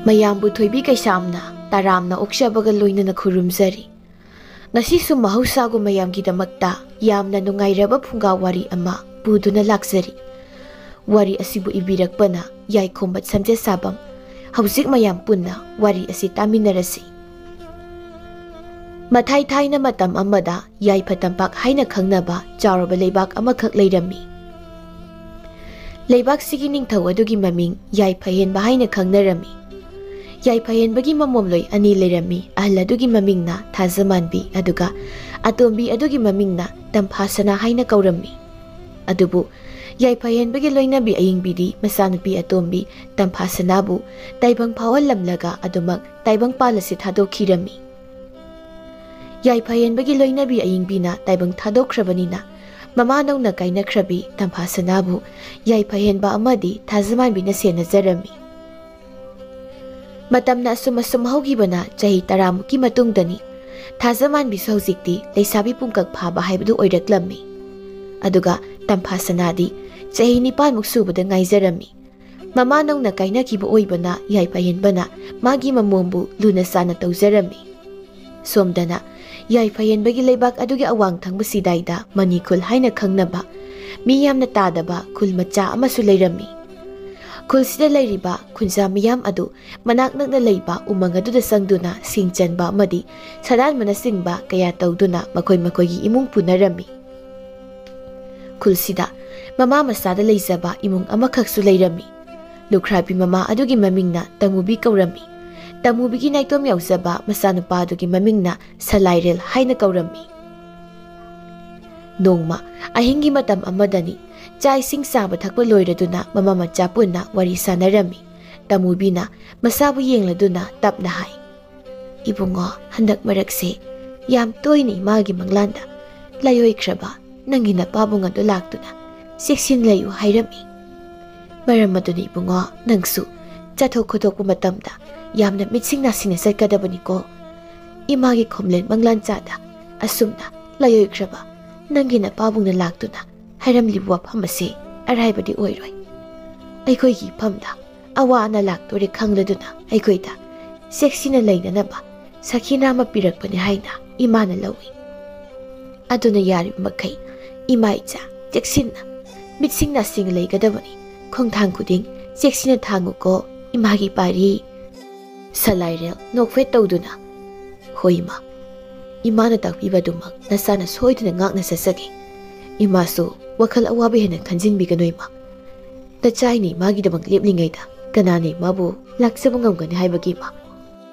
ꯃꯌꯥꯝꯕꯨ ꯊꯣꯏꯕꯤ ꯀꯩꯁꯥꯝꯅ ꯇꯔꯥꯝꯅ ꯑꯣꯛꯆꯕꯒ ꯂꯣꯏꯅꯅ ꯈꯨꯔꯨꯝꯖꯔꯤ꯫ ꯉꯁꯤꯁꯨ ꯃꯍꯧꯁꯥꯒꯨꯝ ꯃꯌꯥꯝꯒꯤꯗꯃꯛꯇ ꯌꯥꯝꯅ ꯅꯨꯡꯉꯥꯏꯔꯕ ꯐꯨꯡꯒꯥ ꯋꯥꯔꯤ ꯑꯃ ꯄꯨꯗꯨꯅ ꯂꯥꯛꯆꯔꯤ꯫ ꯋꯥꯔꯤ ꯑꯁꯤꯕꯨ ꯏꯕꯤꯔꯛꯄꯅ ꯌꯥꯏꯈꯣꯝꯕ ꯁꯝꯖꯦꯠꯁꯥꯕꯝ꯫ ꯍꯧꯖꯤꯛ ꯃꯌꯥꯝ ꯄꯨꯟꯅ ꯋꯥꯔꯤ ꯑꯁꯤ ꯇꯥꯃꯤꯟꯅꯔꯁꯤ꯫ ꯃꯊꯥꯏ ꯊꯥꯏꯅ ꯃꯇꯝ ꯑꯃꯗ ꯌꯥꯏꯐ ꯇꯝꯄꯥꯛ ꯍꯥꯏꯅ ꯈꯪꯅꯕ ꯆꯥꯎꯔꯕ ꯂꯩꯕꯥꯛ ꯑꯃꯈꯛ ꯂꯩꯔꯝꯃꯤ꯫ ꯂꯩꯕꯥꯛꯁꯤꯒꯤ ꯅꯤꯡꯊꯧ ꯑꯗꯨꯒꯤ ꯃꯃꯤꯡ ꯌꯥꯏꯐꯍꯦꯟꯕ ꯍꯥꯏꯅ ꯈꯪꯅꯔꯝꯃꯤ꯫ ꯌꯥꯏꯐꯍꯦꯟꯕꯒꯤ ꯃꯃꯣꯝꯂꯣꯏ ꯑꯅꯤ ꯂꯩꯔꯝꯃꯤ꯫ ꯑꯍꯜ ꯑꯗꯨꯒꯤ ꯃꯃꯤꯡꯅ ꯊꯥꯖꯃꯥꯟꯕꯤ ꯑꯗꯨꯒ ꯑꯇꯣꯝꯕꯤ ꯑꯗꯨꯒꯤ ꯃꯃꯤꯡꯅ ꯇꯝꯐꯥꯁꯅꯥ ꯍꯥꯏꯅ ꯀꯧꯔꯝꯃꯤ꯫ ꯑꯗꯨꯕꯨ ꯌꯥꯏꯐꯍꯦꯟꯕꯒꯤ ꯂꯣꯏꯅꯕꯤ ꯑꯌꯤꯡꯕꯤꯗꯤ ꯃꯆꯥꯅꯨꯄꯤ ꯑꯇꯣꯝꯕꯤ ꯇꯝꯐꯥꯁꯅꯥꯕꯨ ꯇꯥꯏꯕꯪ ꯐꯥꯎꯍꯜꯂꯝꯂꯒ ꯑꯗꯨꯃꯛ ꯇꯥꯏꯕꯪꯄꯥꯜ ꯑꯁꯤ ꯊꯥꯗꯣꯛꯈꯤꯔꯝꯃꯤ꯫ ꯌꯥꯏꯐꯍꯦꯟꯕꯒꯤ ꯂꯣꯏꯅꯕꯤ ꯑꯌꯤꯡꯕꯤꯅ ꯇꯥꯏꯕꯪ ꯊꯥꯗꯣꯛꯈ꯭ꯔꯕꯅꯤꯅ ꯃꯃꯥꯅꯧꯅ ꯀꯥꯏꯅꯈ꯭ꯔꯕꯤ ꯇꯝꯐꯥꯁꯅꯥꯕꯨ ꯌꯥꯏꯐꯍꯦꯟꯕ ꯑꯃꯗꯤ ꯊꯥꯖꯃꯥꯟꯕꯤꯅ ꯁꯦꯟꯅꯖꯔꯝꯃꯤ꯫ ꯃꯇꯝꯅ ꯑꯁꯨꯝ ꯍꯧꯈꯤꯕꯅ ꯆꯍꯤ 10ꯃꯨꯛꯀꯤ ꯃꯇꯨꯡꯗꯅꯤ ꯊꯥꯖꯃꯥꯟꯕꯤꯁꯨ ꯍꯧꯖꯤꯛꯇꯤ ꯂꯩꯁꯥꯕꯤ ꯄꯨꯡꯀꯛ ꯐꯥꯕ ꯍꯥꯏꯕꯗꯨ ꯑꯣꯏꯔꯛꯂꯝꯃꯤ꯫ ꯑꯗꯨꯒ ꯇꯝꯐꯥꯁꯅꯥꯗꯤ ꯆꯍꯤ 9ꯃꯨꯛ ꯁꯨꯕꯗ ꯉꯥꯏꯖꯔꯝꯃꯤ꯫ ꯃꯃꯥꯅꯧꯅ ꯀꯥꯏꯅꯈꯤꯕ ꯑꯣꯏꯕꯅ ꯌꯥꯏꯐꯍꯦꯟꯕꯅ ꯃꯥꯒꯤ ꯃꯃꯣꯝꯕꯨ ꯂꯨꯅ ꯆꯥꯟꯅ ꯇꯧꯖꯔꯝꯃꯤ꯫ ꯁꯣꯝꯗꯅ ꯌꯥꯏꯐꯍꯦꯟꯕꯒꯤ ꯂꯩꯕꯥꯛ ꯑꯗꯨꯒꯤ ꯑꯋꯥꯡ ꯊꯪꯕ ꯁꯤꯗꯥꯏꯗ ꯃꯅꯤꯈꯨꯜ ꯍꯥꯏꯅ ꯈꯪꯅꯕ ꯃꯤ ꯌꯥꯝꯅ ꯇꯥꯗꯕ ꯈꯨꯜ ꯃꯆꯥ ꯑꯃꯁꯨ ꯂꯩꯔꯝꯃꯤ꯫ ꯈꯨꯜꯁꯤꯗ ꯂꯩꯔꯤꯕ ꯈꯨꯟꯖꯥ ꯃꯤꯌꯥꯝ ꯑꯗꯨ ꯃꯅꯥꯛ ꯅꯛꯅ ꯂꯩꯕ ꯎꯃꯪ ꯑꯗꯨꯗ ꯆꯪꯗꯨꯅ ꯁꯤꯡ ꯆꯟꯕ ꯑꯃꯗꯤ ꯁꯗꯥꯟꯕꯅꯆꯤꯡꯕ ꯀꯌꯥ ꯇꯧꯗꯨꯅ ꯃꯈꯣꯏꯒꯤ ꯏꯃꯨꯡ ꯄꯨꯅꯔꯝꯃꯤ꯫ ꯈꯨꯜꯁꯤꯗ ꯃꯃꯥ ꯃꯆꯥꯗ ꯂꯩꯖꯕ ꯏꯃꯨꯡ ꯑꯃꯈꯛꯁꯨ ꯂꯩꯔꯝꯃꯤ꯫ ꯂꯨꯈ꯭ꯔꯥꯕꯤ ꯃꯃꯥ ꯑꯗꯨꯒꯤ ꯃꯃꯤꯡꯅ ꯇꯃꯨꯕꯤ ꯀꯧꯔꯝꯃꯤ꯫ ꯇꯃꯨꯕꯤꯒꯤ ꯅꯥꯏꯇꯣꯝ ꯌꯥꯎꯖꯕ ꯃꯆꯥꯅꯨꯄꯥ ꯑꯗꯨꯒꯤ ꯃꯃꯤꯡꯅ ꯁꯂꯥꯏꯔꯦꯜ ꯍꯥꯏꯅ ꯀꯧꯔꯝꯃꯤ꯫ ꯅꯣꯡꯃ ꯑꯍꯤꯡꯒꯤ ꯃꯇꯝ ꯑꯃꯗꯅꯤ ꯆꯥꯛ ꯏꯁꯤꯡ ꯆꯥꯕ ꯊꯛꯄ ꯂꯣꯏꯔꯗꯨꯅ ꯃꯃꯥ ꯃꯆꯥ ꯄꯨꯟꯅ ꯋꯥꯔꯤ ꯁꯥꯟꯅꯔꯝꯃꯤ꯫ ꯇꯃꯨꯕꯤꯅ ꯃꯆꯥꯕꯨ ꯌꯦꯡꯂꯗꯨꯅ ꯇꯞꯅ ꯍꯥꯏ, "ꯏꯕꯨꯡꯉꯣ, ꯍꯟꯗꯛ ꯃꯔꯛꯁꯦ ꯌꯥꯝ ꯇꯣꯏꯅ ꯏꯃꯥꯒꯤ ꯃꯪꯂꯥꯟꯗ ꯂꯥꯏꯑꯣꯏꯈ꯭ꯔꯕ ꯅꯪꯒꯤ ꯅꯄꯥꯕꯨꯡ ꯑꯗꯨ ꯂꯥꯛꯇꯨꯅ ꯆꯦꯛꯁꯤꯟ ꯂꯩꯌꯨ ꯍꯥꯏꯔꯝꯃꯤ꯫ ꯃꯔꯝ ꯑꯗꯨꯅ ꯏꯕꯨꯡꯉꯣ, ꯅꯪꯁꯨ ꯆꯠꯊꯣꯛ ꯈꯣꯠꯇꯣꯛꯄ ꯃꯇꯝꯗ ꯌꯥꯝꯅ ꯃꯤꯠꯁꯤꯡ ꯅꯥꯁꯤꯡꯅ ꯆꯠꯀꯗꯕꯅꯤꯀꯣ꯫ ꯏꯃꯥꯒꯤ ꯈꯣꯝꯂꯦꯟ ꯃꯪꯂꯥꯟꯆꯥꯗ ꯑꯁꯨꯝꯅ ꯂꯥꯏꯑꯣꯏꯈ꯭ꯔꯕ ꯅꯪꯒꯤ ꯅꯄꯥꯕꯨꯡꯅ ꯂꯥꯛꯇꯨꯅ ꯍꯥꯏꯔꯝꯂꯤꯕ ꯋꯥꯐꯝ ꯑꯁꯤ ꯑꯔꯥꯏꯕꯗꯤ ꯑꯣꯏꯔꯣꯏ꯫ ꯑꯩꯈꯣꯏꯒꯤ ꯏꯐꯝꯗ ꯑꯋꯥ ꯑꯅꯥ ꯂꯥꯛꯇꯣꯔꯦ ꯈꯪꯂꯗꯨꯅ ꯑꯩꯈꯣꯏꯗ ꯆꯦꯛꯁꯤꯟꯅ ꯂꯩꯅꯅꯕ ꯁꯈꯤꯅꯥ ꯑꯃ ꯄꯤꯔꯛꯄꯅꯤ ꯍꯥꯏꯅ ꯏꯃꯥꯅ ꯂꯧꯏ꯫ ꯑꯗꯨꯅ ꯌꯥꯔꯤꯕ ꯃꯈꯩ ꯏꯃꯥ ꯏꯆꯥ ꯆꯦꯛꯁꯤꯟꯅ ꯃꯤꯠꯁꯤꯡ ꯅꯥꯁꯤꯡ ꯂꯩꯒꯗꯕꯅꯤ꯫ ꯈꯣꯡꯊꯥꯡ ꯈꯨꯗꯤꯡ ꯆꯦꯛꯁꯤꯟꯅ ꯊꯥꯡꯉꯨꯀꯣ ꯏꯃꯥꯒꯤ ꯄꯥꯔꯤ꯫ ꯁꯂꯥꯏꯔꯦꯜ ꯅꯣꯛꯐꯦꯠ ꯇꯧꯗꯨꯅ, "ꯍꯣꯏ ꯏꯃꯥ, ꯏꯃꯥꯅ ꯇꯥꯛꯄꯤꯕꯗꯨꯃꯛ ꯅꯆꯥꯅ ꯁꯣꯏꯗꯅ ꯉꯥꯛꯅ ꯆꯠꯆꯒꯦ꯫ ꯏꯃꯥꯁꯨ ꯋꯥꯈꯜ ꯑꯋꯥꯕ ꯍꯦꯟꯅ ꯈꯟꯖꯤꯟꯕꯤꯒꯅꯨ ꯏꯃꯥ꯫ ꯅꯆꯥꯏꯅ ꯏꯃꯥꯒꯤꯗꯃꯛ ꯂꯦꯞꯂꯤꯉꯩꯗ ꯀꯅꯥꯅ ꯏꯃꯥꯕꯨ ꯂꯥꯛꯆꯕ ꯉꯝꯒꯅꯤ ꯍꯥꯏꯕꯒꯤ ꯏꯃꯥ?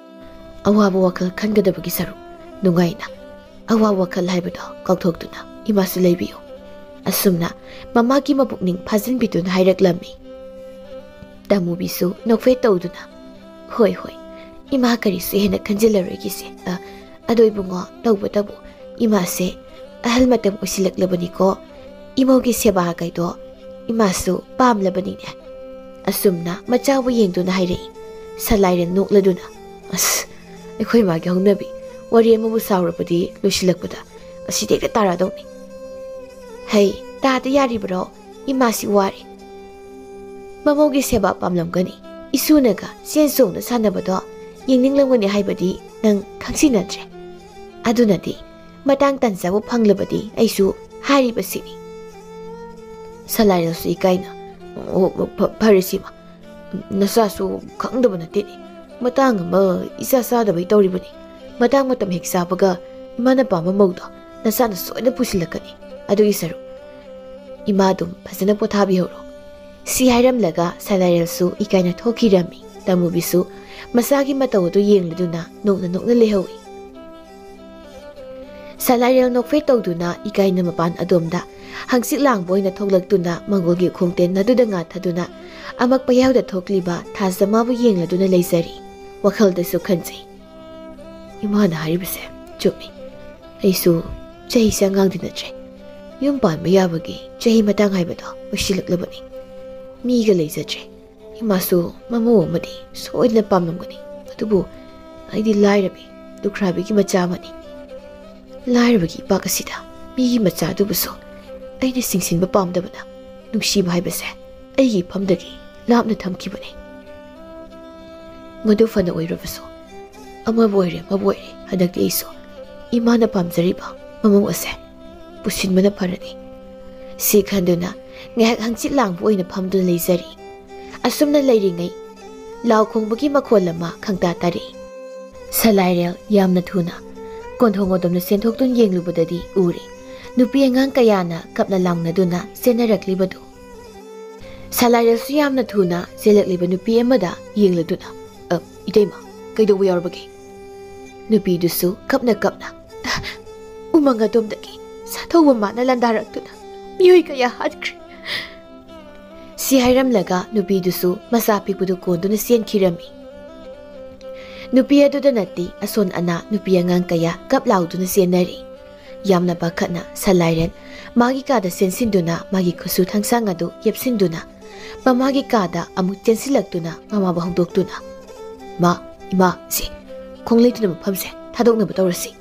ꯑꯋꯥꯕ ꯋꯥꯈꯜ ꯈꯟꯒꯗꯕꯒꯤ ꯁꯔꯨꯛ ꯅꯨꯡꯉꯥꯏꯅ ꯑꯋꯥꯕ ꯋꯥꯈꯜ ꯍꯥꯏꯕꯗꯣ ꯀꯥꯎꯊꯣꯛꯇꯨꯅ ꯏꯃꯥꯁꯨ ꯂꯩꯕꯤꯌꯨ"꯫ ꯑꯁꯨꯝꯅ ꯃꯃꯥꯒꯤ ꯃꯄꯨꯛꯅꯤꯡ ꯐꯥꯖꯤꯟꯕꯤꯗꯨꯅ ꯍꯥꯏꯔꯛꯂꯝꯃꯤ꯫ ꯇꯃꯨꯕꯤꯁꯨ ꯅꯣꯛꯐꯦꯠ ꯇꯧꯗꯨꯅ, "ꯍꯣꯏ ꯍꯣꯏ ꯏꯃꯥ, ꯀꯔꯤꯁꯨ ꯍꯦꯟꯅ ꯈꯟꯖꯤꯜꯂꯔꯣꯏꯒꯤꯁꯦ꯫ ꯑꯗꯣ ꯏꯕꯨꯡꯉꯣ, ꯇꯧꯕꯇꯕꯨ ꯏꯃꯥꯁꯦ ꯑꯍꯜ ꯃꯇꯝ ꯑꯣꯏꯁꯤꯜꯂꯛꯂꯕꯅꯤꯀꯣ꯫ ꯏꯃꯧꯒꯤ ꯁꯦꯕꯥ ꯀꯩꯗꯣ ꯏꯃꯥꯁꯨ ꯄꯥꯝꯂꯕꯅꯤꯅꯦ"꯫ ꯑꯁꯨꯝꯅ ꯃꯆꯥꯕꯨ ꯌꯦꯡꯗꯨꯅ ꯍꯥꯏꯔꯛꯏ꯫ ꯁꯂꯥꯏꯔꯦꯜ ꯅꯣꯛꯂꯗꯨꯅ, "ꯑꯁ, ꯑꯩꯈꯣꯏ ꯃꯥꯒꯤ ꯍꯧꯅꯕꯤ ꯋꯥꯔꯤ ꯑꯃꯕꯨ ꯁꯥꯎꯔꯕꯗꯤ ꯂꯣꯏꯁꯤꯜꯂꯛꯄꯗ ꯑꯁꯤꯗ ꯍꯦꯛꯇ ꯇꯥꯔꯛꯗꯧꯅꯤ꯫ ꯍꯩ, ꯇꯥꯗ ꯌꯥꯔꯤꯕ꯭ꯔꯣ? ꯏꯃꯥꯁꯤ ꯋꯥꯔꯤ꯫ ꯃꯃꯧꯒꯤ ꯁꯦꯕꯥ ꯄꯥꯝꯂꯝꯒꯅꯤ, ꯏꯁꯨꯅꯒ ꯆꯦꯟ ꯆꯣꯡꯅ ꯁꯥꯟꯅꯕꯗꯣ ꯌꯦꯡꯅꯤꯡꯂꯝꯒꯅꯤ ꯍꯥꯏꯕꯗꯤ ꯅꯪ ꯈꯪꯁꯤꯟꯅꯗ꯭ꯔꯦ꯫ ꯑꯗꯨꯅꯗꯤ ꯃꯇꯥꯡ ꯇꯥꯟꯖꯕ ꯐꯪꯂꯕꯗꯤ ꯑꯩꯁꯨ ꯍꯥꯏꯔꯤꯕꯁꯤꯅꯤ"꯫ ꯁꯂꯥꯏꯔꯦꯜꯁꯨ ꯏꯀꯥꯏꯅ, "ꯑꯣ, ꯐꯔꯦ ꯁꯤꯃ, ꯅꯆꯥꯁꯨ ꯈꯪꯗꯕ ꯅꯠꯇꯦꯅꯦ꯫ ꯃꯇꯥꯡ ꯑꯃ ꯏꯆꯥ ꯆꯥꯗꯕꯩ ꯇꯧꯔꯤꯕꯅꯤ꯫ ꯃꯇꯥꯡ ꯃꯇꯝ ꯍꯦꯛ ꯆꯥꯕꯒ ꯏꯃꯥꯅ ꯄꯥꯝꯕ ꯃꯧꯗꯣ ꯅꯆꯥꯅ ꯁꯣꯏꯗꯅ ꯄꯨꯁꯤꯜꯂꯛꯀꯅꯤ꯫ ꯑꯗꯨꯒꯤ ꯁꯔꯨꯛ ꯏꯃꯥ ꯑꯗꯨꯝ ꯐꯖꯅ ꯄꯣꯊꯥꯕꯤꯍꯧꯔꯣ"꯫ ꯁꯤ ꯍꯥꯏꯔꯝꯂꯒ ꯁꯂꯥꯏꯔꯦꯜꯁꯨ ꯏꯀꯥꯏꯅ ꯊꯣꯛꯈꯤꯔꯝꯃꯤ꯫ ꯇꯃꯨꯕꯤꯁꯨ ꯃꯆꯥꯒꯤ ꯃꯇꯧ ꯑꯗꯨ ꯌꯦꯡꯂꯗꯨꯅ ꯅꯣꯛꯅ ꯂꯩꯍꯧꯏ꯫ ꯁꯂꯥꯏꯔꯦꯜ ꯅꯣꯛꯐꯦꯠ ꯇꯧꯗꯨꯅ ꯏꯀꯥꯏꯅ ꯃꯄꯥꯟ ꯑꯗꯣꯝꯗ ꯍꯪꯆꯤꯠ ꯂꯥꯡꯕ ꯑꯣꯏꯅ ꯊꯣꯛꯂꯛꯇꯨꯅ ꯃꯪꯒꯣꯜꯒꯤ ꯈꯣꯡꯇꯦꯟ ꯑꯗꯨꯗ ꯉꯥꯊꯗꯨꯅ ꯑꯃꯛꯄ ꯌꯥꯎꯗ ꯊꯣꯛꯂꯤꯕ ꯊꯥꯖꯃꯥꯕꯨ ꯌꯦꯡꯂꯗꯨꯅ ꯂꯩꯖꯔꯤ꯫ ꯋꯥꯈꯜꯗꯁꯨ ꯈꯟꯖꯩ, ꯏꯃꯥꯅ ꯍꯥꯏꯔꯤꯕꯁꯦ ꯆꯨꯝꯃꯤ꯫ ꯑꯩꯁꯨ ꯆꯍꯤꯁꯦ ꯑꯉꯥꯡꯗꯤ ꯅꯠꯇ꯭ꯔꯦ꯫ ꯌꯨꯝ ꯄꯥꯟꯕ ꯌꯥꯕꯒꯤ ꯆꯍꯤ ꯃꯇꯥꯡ ꯍꯥꯏꯕꯗꯣ ꯑꯣꯏꯁꯤꯜꯂꯛꯂꯕꯅꯤ꯫ ꯃꯤꯒ ꯂꯩꯖꯗ꯭ꯔꯦ꯫ ꯏꯃꯥꯁꯨ ꯃꯃꯧ ꯑꯃꯗꯤ ꯁꯣꯏꯗꯅ ꯄꯥꯝꯂꯝꯒꯅꯤ꯫ ꯑꯗꯨꯕꯨ ꯑꯩꯗꯤ ꯂꯥꯏꯔꯕꯤ ꯂꯨꯈ꯭ꯔꯥꯕꯤꯒꯤ ꯃꯆꯥ ꯑꯃꯅꯤ꯫ ꯂꯥꯏꯔꯕꯒꯤ ꯏꯄꯥꯛ ꯑꯁꯤꯗ ꯃꯤꯒꯤ ꯃꯆꯥ ꯑꯗꯨꯕꯨꯁꯨ ꯑꯩꯅ ꯆꯤꯡꯁꯤꯟꯕ ꯄꯥꯝꯗꯕꯅ ꯅꯨꯡꯁꯤꯕ ꯍꯥꯏꯕꯁꯦ ꯑꯩꯒꯤ ꯏꯐꯝꯗꯒꯤ ꯂꯥꯞꯅ ꯊꯝꯈꯤꯕꯅꯤ꯫ ꯃꯗꯨ ꯐꯅ ꯑꯣꯏꯔꯕꯁꯨ ꯑꯃꯕꯨ ꯑꯣꯏꯔꯦ ꯍꯟꯗꯛꯇꯤ ꯑꯩꯁꯨ ꯏꯃꯥꯅ ꯄꯥꯝꯖꯔꯤꯕ ꯃꯃꯧ ꯑꯁꯦ ꯄꯨꯁꯤꯟꯕꯅ ꯐꯔꯅꯤ ꯁꯤ ꯈꯟꯗꯨꯅ ꯉꯥꯏꯍꯥꯛ ꯍꯪꯆꯤꯠ ꯂꯥꯡꯕ ꯑꯣꯏꯅ ꯐꯝꯗꯨꯅ ꯂꯩꯖꯔꯤ ꯑꯁꯨꯝꯅ ꯂꯩꯔꯤꯉꯩ ꯂꯥꯎ ꯈꯣꯡꯕꯒꯤ ꯃꯈꯣꯜ ꯑꯃ ꯈꯪꯇꯥ ꯇꯥꯔꯛꯏ ꯁꯂꯥꯏꯔꯦꯜ ꯌꯥꯝꯅ ꯊꯨꯅ ꯀꯣꯟꯊꯣꯡ ꯑꯗꯣꯝꯅ ꯆꯦꯟꯊꯣꯛꯇꯨꯅ ꯌꯦꯡꯂꯨꯕꯗꯗꯤ ꯎꯔꯦ ꯅꯨꯄꯤ ꯑꯉꯥꯡ ꯀꯌꯥꯅ ꯀꯞꯅ ꯂꯥꯎꯅꯗꯨꯅ ꯆꯦꯟꯅꯔꯛꯂꯤꯕꯗꯨ ꯁꯂꯥꯏꯔꯦꯜꯁꯨ ꯌꯥꯝꯅ ꯊꯨꯅ ꯆꯦꯜꯂꯛꯂꯤꯕ ꯅꯨꯄꯤ ꯑꯃꯗ ꯌꯦꯡꯂꯗꯨꯅ ꯏꯇꯩꯃ ꯀꯩꯗꯧꯕ ꯌꯥꯎꯔꯕꯒꯦ ꯅꯨꯄꯤꯗꯨꯁꯨ ꯀꯞꯅ ꯎꯃꯪ ꯑꯗꯣꯝꯗꯒꯤ ꯁꯥꯊꯧꯕ ꯃꯥꯅ ꯂꯥꯟꯗꯥꯔꯛꯇꯨꯅ ꯃꯤꯑꯣꯏ ꯀꯌꯥ ꯍꯥꯠꯈ꯭ꯔꯦ ꯁꯤ ꯍꯥꯏꯔꯝꯂꯒ ꯅꯨꯄꯤꯗꯨꯁꯨ ꯃꯆꯥ ꯄꯤꯛꯄꯗꯨ ꯀꯣꯟꯗꯨꯅ ꯆꯦꯟꯈꯤꯔꯝꯃꯤ ꯅꯨꯄꯤ ꯑꯗꯨꯗ ꯅꯠꯇꯦ ꯑꯁꯣꯟ ꯑꯅꯥ ꯅꯨꯄꯤ ꯑꯉꯥꯡ ꯀꯌꯥ ꯀꯞ ꯂꯥꯎꯗꯨꯅ ꯆꯦꯟꯅꯔꯤ ꯌꯥꯝꯅ ꯄꯥꯈꯠꯅ ꯁꯂꯥꯏꯔꯦꯟ ꯃꯥꯒꯤ ꯀꯥꯗ ꯆꯦꯟꯁꯤꯟꯗꯨꯅ ꯃꯥꯒꯤ ꯈꯨꯠꯁꯨ ꯊꯥꯡꯁꯥꯡ ꯑꯗꯨ ꯌꯦꯞꯁꯤꯟꯗꯨꯅ ꯃꯃꯥꯒꯤ ꯀꯥꯗ ꯑꯃꯨꯛ ꯆꯦꯟꯁꯤꯜꯂꯛꯇꯨꯅ ꯃꯃꯥꯕꯨ ꯍꯧꯗꯣꯛꯇꯨꯅ ꯏꯃꯥ ꯁꯤ ꯈꯣꯡ ꯂꯩꯇꯨꯅ ꯃꯐꯝꯁꯦ ꯊꯥꯗꯣꯛꯅꯕ ꯇꯧꯔꯁꯤ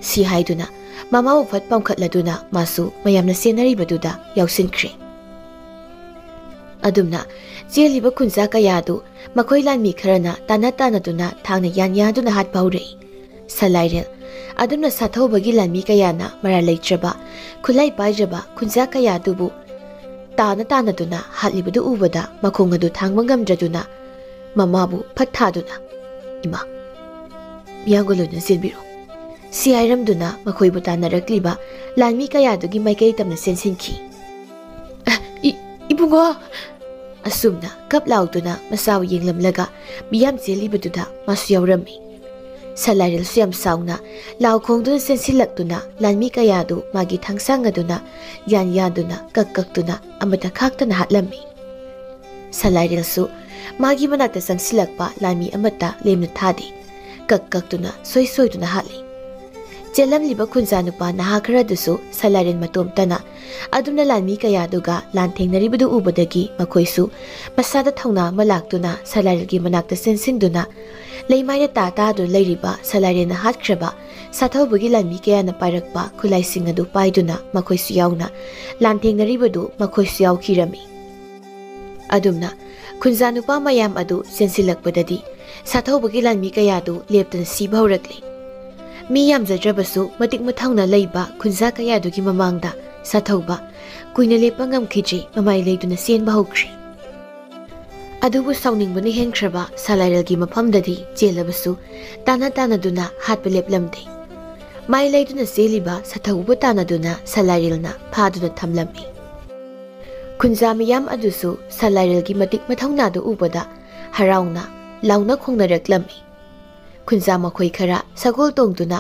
ꯁꯤ ꯍꯥꯏꯗꯨꯅ ꯃꯃꯥꯕꯨ ꯐꯠ ꯄꯥꯝꯈꯠꯂꯗꯨꯅ ꯃꯥꯁꯨ ꯃꯌꯥꯝꯅ ꯆꯦꯟꯅꯔꯤꯕꯗꯨꯗ ꯌꯥꯎꯁꯤꯟꯈ꯭ꯔꯦ ꯑꯗꯨꯝꯅ ꯆꯦꯜꯂꯤꯕ ꯈꯨꯟꯖꯥ ꯀꯌꯥꯗꯨ ꯃꯈꯣꯏ ꯂꯥꯟꯃꯤ ꯈꯔꯅ ꯇꯥꯟꯅꯗꯨꯅ ꯊꯥꯡꯅ ꯌꯥꯟꯗꯨꯅ ꯍꯥꯠꯄ ꯍꯧꯔꯛꯏ ꯁꯂꯥꯏꯔꯦꯜ ꯑꯗꯨꯝꯅ ꯁꯥꯊꯧꯕꯒꯤ ꯂꯥꯟꯃꯤ ꯀꯌꯥꯅ ꯃꯔꯥꯜ ꯂꯩꯇ꯭ꯔꯕ ꯈꯨꯠꯂꯥꯏ ꯄꯥꯏꯗ꯭ꯔꯕ ꯈꯨꯟꯖꯥ ꯀꯌꯥꯗꯨꯕꯨ ꯇꯥꯟꯅꯗꯨꯅ ꯍꯥꯠꯂꯤꯕꯗꯨ ꯎꯕꯗ ꯃꯈꯣꯡ ꯑꯗꯨ ꯊꯥꯡꯕ ꯉꯝꯗ꯭ꯔꯗꯨꯅ ꯃꯃꯥꯕꯨ ꯐꯠ ꯊꯥꯗꯨꯅ ꯏꯃꯥ ꯃꯤꯌꯥꯝꯒ ꯂꯣꯏꯅ ꯆꯦꯟꯕꯤꯔꯣ ꯁꯤ ꯍꯥꯏꯔꯝꯗꯨꯅ ꯃꯈꯣꯏꯕꯨ ꯇꯥꯟꯅꯔꯛꯂꯤꯕ ꯂꯥꯟꯃꯤ ꯀꯌꯥꯗꯨꯒꯤ ꯃꯥꯏꯀꯩ ꯇꯝꯅ ꯆꯦꯟꯁꯤꯟꯈꯤ ꯏꯕꯨꯡꯉꯣ ꯑꯁꯨꯝꯅ ꯀꯞ ꯂꯥꯎꯗꯨꯅ ꯃꯆꯥꯕꯨ ꯌꯦꯡꯂꯝꯂꯒ ꯃꯤꯌꯥꯝ ꯆꯦꯜꯂꯤꯕꯗꯨꯗ ꯃꯥꯁꯨ ꯌꯥꯎꯔꯝꯃꯤ ꯁꯂꯥꯏꯔꯦꯜꯁꯨ ꯌꯥꯝ ꯁꯥꯎꯅ ꯂꯥꯎ ꯈꯣꯡꯗꯨꯅ ꯆꯦꯟꯁꯤꯜꯂꯛꯇꯨꯅ ꯂꯥꯟꯃꯤ ꯀꯌꯥꯗꯨ ꯃꯥꯒꯤ ꯊꯥꯡꯁꯥꯡ ꯑꯗꯨꯅ ꯌꯥꯟꯗꯨꯅ ꯀꯛꯇꯨꯅ ꯑꯃꯇ ꯈꯥꯛꯇꯅ ꯍꯥꯠꯂꯝꯃꯤ ꯁꯂꯥꯏꯔꯦꯜꯁꯨ ꯃꯥꯒꯤ ꯃꯅꯥꯛꯇ ꯆꯪꯁꯤꯜꯂꯛꯄ ꯂꯥꯟꯃꯤ ꯑꯃꯠꯇ ꯂꯦꯝꯅ ꯊꯥꯗꯦ ꯀꯛꯇꯨꯅ ꯁꯣꯏꯗꯨꯅ ꯍꯥꯠꯂꯤ ꯆꯦꯜꯂꯝꯂꯤꯕ ꯈꯨꯟꯖꯥ ꯅꯨꯄꯥ ꯅꯍꯥ ꯈꯔꯗꯨꯁꯨ ꯁꯂꯥꯏꯔꯦꯜ ꯃꯇꯣꯝꯇꯅ ꯑꯗꯨꯝꯅ ꯂꯥꯟꯃꯤ ꯀꯌꯥꯗꯨꯒ ꯂꯥꯟꯊꯦꯡꯅꯔꯤꯕꯗꯨ ꯎꯕꯗꯒꯤ ꯃꯈꯣꯏꯁꯨ ꯃꯁꯥꯗ ꯊꯧꯅꯥ ꯑꯃ ꯂꯥꯛꯇꯨꯅ ꯁꯂꯥꯏꯔꯦꯜꯒꯤ ꯃꯅꯥꯛꯇ ꯆꯦꯟꯁꯤꯟꯗꯨꯅ ꯂꯩꯃꯥꯏꯅ ꯇꯥꯗꯨꯅ ꯂꯩꯔꯤꯕ ꯁꯂꯥꯏꯔꯦꯜꯅ ꯍꯥꯠꯈ꯭ꯔꯕ ꯁꯥꯊꯧꯕꯒꯤ ꯂꯥꯟꯃꯤ ꯀꯌꯥꯅ ꯄꯥꯏꯔꯛꯄ ꯈꯨꯠꯂꯥꯏꯁꯤꯡ ꯑꯗꯨ ꯄꯥꯏꯗꯨꯅ ꯃꯈꯣꯏꯁꯨ ꯌꯥꯎꯅ ꯂꯥꯟꯊꯦꯡꯅꯔꯤꯕꯗꯨ ꯃꯈꯣꯏꯁꯨ ꯌꯥꯎꯈꯤꯔꯝꯃꯤ ꯑꯗꯨꯝꯅ ꯈꯨꯟꯖꯥ ꯅꯨꯄꯥ ꯃꯌꯥꯝ ꯑꯗꯨ ꯆꯦꯟꯁꯤꯜꯂꯛꯄꯗꯗꯤ ꯁꯥꯊꯧꯕꯒꯤ ꯂꯥꯟꯃꯤ ꯀꯌꯥꯗꯨ ꯂꯦꯞꯇꯅ ꯁꯤꯕ ꯍꯧꯔꯛꯂꯤ ꯃꯤ ꯌꯥꯝꯖꯗ꯭ꯔꯕꯁꯨ ꯃꯇꯤꯛ ꯃꯊꯧꯅ ꯂꯩꯕ ꯈꯨꯟꯖꯥ ꯀꯌꯥꯗꯨꯒꯤ ꯃꯃꯥꯡꯗ ꯁꯥꯊꯧꯕ ꯀꯨꯏꯅ ꯂꯦꯞꯄ ꯉꯝꯈꯤꯗ꯭ꯔꯤ ꯃꯃꯥꯏ ꯂꯩꯗꯨꯅ ꯆꯦꯟꯕ ꯍꯧꯈ꯭ꯔꯦ ꯑꯗꯨꯕꯨ ꯁꯥꯎꯅꯤꯡꯕꯅ ꯍꯦꯟꯈ꯭ꯔꯕ ꯁꯂꯥꯏꯔꯦꯜꯒꯤ ꯃꯐꯝꯗꯗꯤ ꯆꯦꯜꯂꯕꯁꯨ ꯇꯥꯟꯅꯗꯨꯅ ꯍꯥꯠꯄ ꯂꯦꯞꯂꯝꯗꯦ ꯃꯥꯏ ꯂꯩꯗꯨꯅ ꯆꯦꯜꯂꯤꯕ ꯁꯥꯊꯧꯕꯨ ꯇꯥꯟꯅꯗꯨꯅ ꯁꯂꯥꯏꯔꯦꯜꯅ ꯐꯥꯗꯨꯅ ꯊꯝꯂꯝꯃꯤ ꯈꯨꯟꯖꯥ ꯃꯤꯌꯥꯝ ꯑꯗꯨꯁꯨ ꯁꯂꯥꯏꯔꯦꯜꯒꯤ ꯃꯇꯤꯛ ꯃꯊꯧꯅꯥꯗꯨ ꯎꯕꯗ ꯍꯔꯥꯎꯅ ꯂꯥꯎꯅ ꯈꯣꯡꯅꯔꯛꯂꯝꯃꯤ ꯈꯨꯟꯖꯥ ꯃꯈꯣꯏ ꯈꯔ ꯁꯒꯣꯜ ꯇꯣꯡꯗꯨꯅ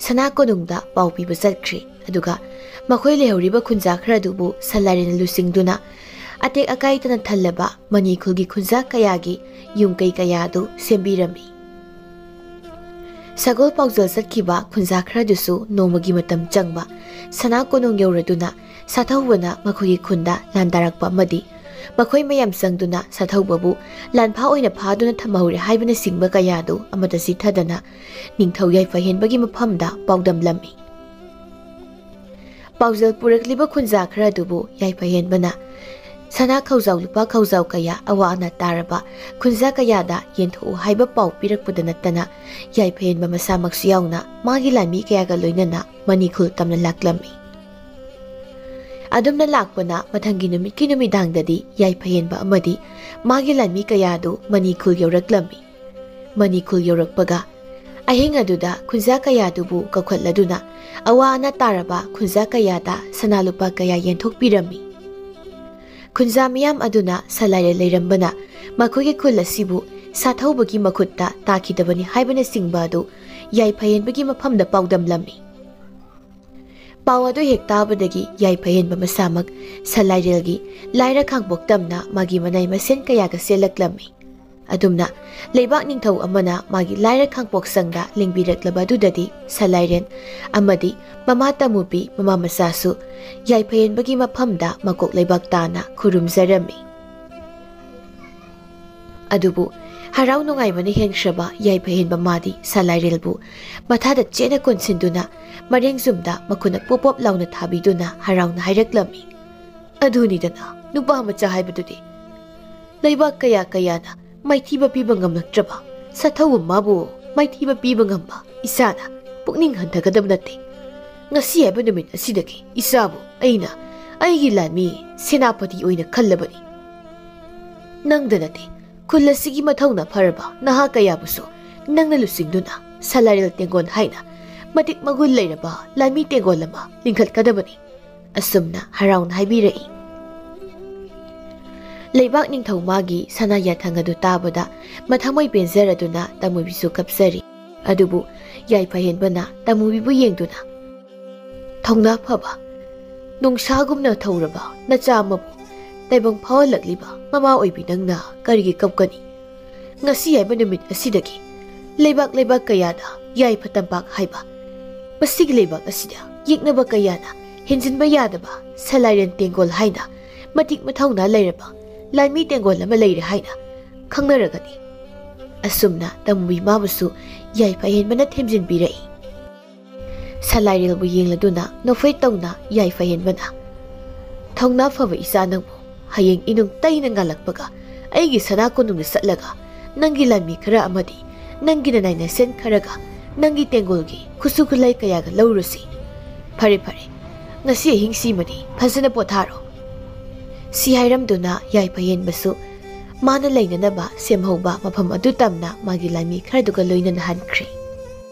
ꯁꯅꯥ ꯀꯣꯅꯨꯡꯗ ꯄꯥꯎ ꯄꯤꯕ ꯆꯠꯈ꯭ꯔꯦ ꯑꯗꯨꯒ ꯃꯈꯣꯏ ꯂꯩꯍꯧꯔꯤꯕ ꯈꯨꯟꯖꯥ ꯈꯔꯗꯨꯕꯨ ꯁꯂꯥꯏꯔꯦꯜꯅ ꯂꯨꯆꯤꯡꯗꯨꯅ ꯑꯇꯦꯛ ꯑꯀꯥꯏꯇꯅ ꯊꯜꯂꯕ ꯃꯅꯤꯈꯨꯜꯒꯤ ꯈꯨꯟꯖꯥ ꯀꯌꯥꯒꯤ ꯌꯨꯝꯀꯩ ꯀꯌꯥꯗꯨ ꯁꯦꯝꯕꯤꯔꯝꯃꯤ ꯁꯒꯣꯜ ꯄꯥꯎꯖꯦꯜ ꯆꯠꯈꯤꯕ ꯈꯨꯟꯖꯥ ꯈꯔꯗꯨꯁꯨ ꯅꯣꯡꯃꯒꯤ ꯃꯇꯝ ꯆꯪꯕ ꯁꯅꯥ ꯀꯣꯅꯨꯡ ꯌꯧꯔꯗꯨꯅ ꯁꯥꯊꯧꯕꯅ ꯃꯈꯣꯏꯒꯤ ꯈꯨꯟꯗ ꯂꯥꯟꯗꯥꯔꯛꯄ ꯑꯃꯗꯤ ꯃꯈꯣꯏ ꯃꯌꯥꯝ ꯆꯪꯗꯨꯅ ꯁꯥꯊꯧꯕꯕꯨ ꯂꯥꯟꯐꯥ ꯑꯣꯏꯅ ꯐꯥꯗꯨꯅ ꯊꯝꯍꯧꯔꯦ ꯍꯥꯏꯕꯅꯆꯤꯡꯕ ꯀꯌꯥꯗꯨ ꯑꯃꯗ ꯆꯤꯊꯗꯅ ꯅꯤꯡꯊꯧ ꯌꯥꯏꯐꯍꯦꯟꯕꯒꯤ ꯃꯐꯝꯗ ꯄꯥꯎꯗꯝꯂꯝꯃꯤ ꯄꯥꯎꯖꯦꯜ ꯄꯨꯔꯛꯂꯤꯕ ꯈꯨꯟꯖꯥ ꯈꯔꯗꯨꯕꯨ ꯌꯥꯏꯐꯍꯦꯟꯕꯅ ꯁꯅꯥ ꯈꯧꯖꯥꯎ ꯂꯨꯄꯥ ꯈꯧꯖꯥꯎ ꯀꯌꯥ ꯑꯋꯥ ꯑꯅꯥ ꯇꯥꯔꯕ ꯈꯨꯟꯖꯥ ꯀꯌꯥꯗ ꯌꯦꯟꯊꯣꯛꯎ ꯍꯥꯏꯕ ꯄꯥꯎ ꯄꯤꯔꯛꯄꯗ ꯅꯠꯇꯅ ꯌꯥꯏꯐꯍꯦꯟꯕ ꯃꯁꯥꯃꯛꯁꯨ ꯌꯥꯎꯅ ꯃꯥꯒꯤ ꯂꯥꯟꯃꯤ ꯀꯌꯥꯒ ꯂꯣꯏꯅꯅ ꯃꯅꯤꯈꯨꯜ ꯇꯝꯅ ꯂꯥꯛꯂꯝꯃꯤ ꯑꯗꯨꯝꯅ ꯂꯥꯛꯄꯅ ꯃꯊꯪꯒꯤ ꯅꯨꯃꯤꯠꯀꯤ ꯅꯨꯃꯤꯗꯥꯡꯗꯗꯤ ꯌꯥꯏꯐꯍꯦꯟꯕ ꯑꯃꯗꯤ ꯃꯥꯒꯤ ꯂꯥꯟꯃꯤ ꯀꯌꯥꯗꯨ ꯃꯅꯤꯈꯨꯜ ꯌꯧꯔꯛꯂꯝꯃꯤ ꯃꯅꯤꯈꯨꯜ ꯌꯧꯔꯛꯄꯒ ꯑꯍꯤꯡ ꯑꯗꯨꯗ ꯈꯨꯟꯖꯥ ꯀꯌꯥꯗꯨꯕꯨ ꯀꯧꯈꯠꯂꯗꯨꯅ ꯑꯋꯥ ꯑꯅꯥ ꯇꯥꯔꯕ ꯈꯨꯟꯖꯥ ꯀꯌꯥꯗ ꯁꯅꯥ ꯂꯨꯄꯥ ꯀꯌꯥ ꯌꯦꯟꯊꯣꯛꯄꯤꯔꯝꯃꯤ ꯈꯨꯟꯖꯥ ꯃꯤꯌꯥꯝ ꯑꯗꯨꯅ ꯁꯂꯥꯏꯔꯦꯜ ꯂꯩꯔꯝꯕꯅ ꯃꯈꯣꯏꯒꯤ ꯈꯨꯜ ꯑꯁꯤꯕꯨ ꯁꯥꯊꯧꯕꯒꯤ ꯃꯈꯨꯠꯇ ꯇꯥꯈꯤꯗꯕꯅꯤ ꯍꯥꯏꯕꯅꯆꯤꯡꯕ ꯑꯗꯨ ꯌꯥꯏꯐꯍꯦꯟꯕꯒꯤ ꯃꯐꯝꯗ ꯄꯥꯎꯗꯝꯂꯝꯃꯤ ꯄꯥꯎ ꯑꯗꯨ ꯍꯦꯛ ꯇꯥꯕꯗꯒꯤ ꯌꯥꯏꯐꯍꯦꯟꯕ ꯃꯁꯥꯃꯛ ꯁꯂꯥꯏꯔꯦꯜꯒꯤ ꯂꯥꯏꯔ ꯈꯥꯡꯄꯣꯛ ꯇꯝꯅ ꯃꯥꯒꯤ ꯃꯅꯥꯏ ꯃꯁꯦꯟ ꯀꯌꯥꯒ ꯆꯦꯜꯂꯛꯂꯝꯃꯤ ꯑꯗꯨꯝꯅ ꯂꯩꯕꯥꯛ ꯅꯤꯡꯊꯧ ꯑꯃꯅ ꯃꯥꯒꯤ ꯂꯥꯏꯔ ꯈꯥꯡꯄꯣꯛ ꯁꯪꯗ ꯂꯦꯡꯕꯤꯔꯛꯂꯕ ꯑꯗꯨꯗꯗꯤ ꯁꯂꯥꯏꯔꯦꯟ ꯑꯃꯗꯤ ꯃꯃꯥ ꯇꯃꯨꯕꯤ ꯃꯃꯥ ꯃꯆꯥꯁꯨ ꯌꯥꯏꯐꯍꯦꯟꯕꯒꯤ ꯃꯐꯝꯗ ꯃꯀꯣꯛ ꯂꯩꯕꯥꯛ ꯇꯥꯅ ꯈꯨꯔꯨꯝꯖꯔꯝꯃꯤ ꯑꯗꯨꯕꯨ ꯍꯔꯥꯎ ꯅꯨꯡꯉꯥꯏꯕꯅ ꯍꯦꯟꯈ꯭ꯔꯕ ꯌꯥꯏꯐꯍꯦꯟꯕ ꯃꯥꯗꯤ ꯁꯂꯥꯏꯔꯦꯜꯕꯨ ꯃꯊꯥꯗ ꯆꯦꯠꯅ ꯀꯣꯟꯁꯤꯟꯗꯨꯅ ꯃꯔꯦꯡꯖꯨꯝꯗ ꯃꯈꯨꯠꯅ ꯄꯣꯞ ꯄꯣꯞ ꯂꯥꯎꯅ ꯊꯥꯕꯤꯗꯨꯅ ꯍꯔꯥꯎꯅ ꯍꯥꯏꯔꯛꯂꯝꯃꯤ ꯑꯗꯨꯅꯤꯗꯅ ꯅꯨꯄꯥ ꯃꯆꯥ ꯍꯥꯏꯕꯗꯨꯗꯤ ꯂꯩꯕꯥꯛ ꯀꯌꯥꯅ ꯃꯥꯏꯊꯤꯕ ꯄꯤꯕ ꯉꯝꯂꯛꯇ꯭ꯔꯕ ꯁꯥꯊꯧꯕ ꯃꯥꯕꯨ ꯃꯥꯏꯊꯤꯕ ꯄꯤꯕ ꯉꯝꯕ ꯏꯁꯥꯅ ꯄꯨꯛꯅꯤꯡ ꯍꯟꯊꯒꯗꯕ ꯅꯠꯇꯦ꯫ ꯉꯁꯤ ꯍꯥꯏꯕ ꯅꯨꯃꯤꯠ ꯑꯁꯤꯗꯒꯤ ꯏꯁꯥꯕꯨ ꯑꯩꯅ ꯑꯩꯒꯤ ꯂꯥꯟꯃꯤ ꯁꯦꯅꯥꯄꯇꯤ ꯑꯣꯏꯅ ꯈꯜꯂꯕꯅꯤ꯫ ꯅꯪꯗ ꯅꯠꯇꯦ, ꯈꯨꯜ ꯑꯁꯤꯒꯤ ꯃꯊꯧꯅ ꯐꯔꯕ ꯅꯍꯥ ꯀꯌꯥꯕꯨꯁꯨ ꯅꯪꯅ ꯂꯨꯆꯤꯡꯗꯨꯅ ꯁꯂꯥꯏꯔꯦꯜ ꯇꯦꯡꯒꯣꯜ ꯍꯥꯏꯅ ꯃꯇꯤꯛ ꯃꯒꯨꯟ ꯂꯩꯔꯕ ꯂꯥꯟꯃꯤ ꯇꯦꯡꯒꯣꯜ ꯑꯃ ꯂꯤꯡꯈꯠꯀꯗꯕꯅꯤ꯫ ꯑꯁꯨꯝꯅ ꯍꯔꯥꯎꯅ ꯍꯥꯏꯕꯤꯔꯛꯏ꯫ ꯂꯩꯕꯥꯛ ꯅꯤꯡꯊꯧ ꯃꯥꯒꯤ ꯁꯅꯥ ꯌꯥꯊꯪ ꯑꯗꯨ ꯇꯥꯕꯗ ꯃꯊꯃꯣꯏ ꯄꯦꯟꯖꯔꯗꯨꯅ ꯇꯃꯨꯕꯤꯁꯨ ꯀꯞꯆꯔꯤ꯫ ꯑꯗꯨꯕꯨ ꯌꯥꯏꯐ-ꯍꯦꯟꯕꯅ ꯇꯃꯨꯕꯤꯕꯨ ꯌꯦꯡꯗꯨꯅ ꯊꯧꯅꯥ ꯐꯕ ꯅꯣꯡꯁꯥꯒꯨꯝꯅ ꯊꯧꯔꯕ ꯅꯆꯥ ꯑꯃꯕꯨ ꯇꯥꯏꯕꯪ ꯐꯥꯎꯍꯜꯂꯛꯂꯤꯕ ꯃꯃꯥ ꯑꯣꯏꯕꯤ ꯅꯪꯅ ꯀꯔꯤꯒꯤ ꯀꯞꯀꯅꯤ? ꯉꯁꯤ ꯍꯥꯏꯕ ꯅꯨꯃꯤꯠ ꯑꯁꯤꯗꯒꯤ ꯂꯩꯕꯥꯛ ꯀꯌꯥꯗ ꯌꯥꯏꯐ ꯇꯝꯄꯥꯛ ꯍꯥꯏꯕ ꯃꯁꯤꯒꯤ ꯂꯩꯕꯥꯛ ꯑꯁꯤꯗ ꯌꯦꯛꯅꯕ ꯀꯌꯥꯅ ꯍꯦꯟꯖꯤꯟꯕ ꯌꯥꯗꯕ ꯁꯂꯥꯏꯔꯦꯜ ꯇꯦꯡꯒꯣꯜ ꯍꯥꯏꯅ ꯃꯇꯤꯛ ꯃꯊꯧꯅꯥ ꯂꯩꯔꯕ ꯂꯥꯟꯃꯤ ꯇꯦꯡꯒꯣꯜ ꯑꯃ ꯂꯩꯔꯦ ꯍꯥꯏꯅ ꯈꯪꯅꯔꯒꯅꯤ꯫ ꯑꯁꯨꯝꯅ ꯇꯃꯨꯕꯤ ꯃꯥꯕꯨꯁꯨ ꯌꯥꯏꯐ-ꯍꯦꯟꯕꯅ ꯊꯦꯝꯖꯤꯟꯕꯤꯔꯛꯏ꯫ ꯁꯂꯥꯏꯔꯦꯜꯕꯨ ꯌꯦꯡꯂꯗꯨꯅ ꯅꯣꯛꯐꯦꯠ ꯇꯧꯅ ꯌꯥꯏꯐ-ꯍꯦꯟꯕꯅ ꯊꯧꯅꯥ ꯐꯕ ꯏꯆꯥ ꯅꯪꯕꯨ ꯍꯌꯦꯡ ꯏꯅꯨꯡ ꯇꯩꯅ ꯉꯥꯜꯂꯛꯄꯒ ꯑꯩꯒꯤ ꯁꯅꯥ ꯀꯣꯅꯨꯡꯗ ꯆꯠꯂꯒ ꯅꯪꯒꯤ ꯂꯥꯟꯃꯤ ꯈꯔ ꯑꯃꯗꯤ ꯅꯪꯒꯤ ꯅꯅꯥꯏ ꯅꯁꯦꯟ ꯈꯔꯒ ꯅꯪꯒꯤ ꯇꯦꯡꯒꯣꯜꯒꯤ ꯈꯨꯠꯁꯨ ꯈꯨꯠꯂꯥꯏ ꯀꯌꯥꯒ ꯂꯧꯔꯨꯁꯤ꯫ ꯐꯔꯦ ꯐꯔꯦ, ꯉꯁꯤ ꯑꯍꯤꯡꯁꯤꯃꯗꯤ ꯐꯖꯅ ꯄꯣꯊꯥꯔꯣ꯫ ꯁꯤ ꯍꯥꯏꯔꯝꯗꯨꯅ ꯌꯥꯏꯐ-ꯍꯦꯟꯕꯁꯨ ꯃꯥꯅ ꯂꯩꯅꯅꯕ ꯁꯦꯝꯍꯧꯕ ꯃꯐꯝ ꯑꯗꯨ ꯇꯝꯅ ꯃꯥꯒꯤ ꯂꯥꯟꯃꯤ ꯈꯔꯗꯨꯒ ꯂꯣꯏꯅꯅ ꯍꯟꯈ꯭ꯔꯦ꯫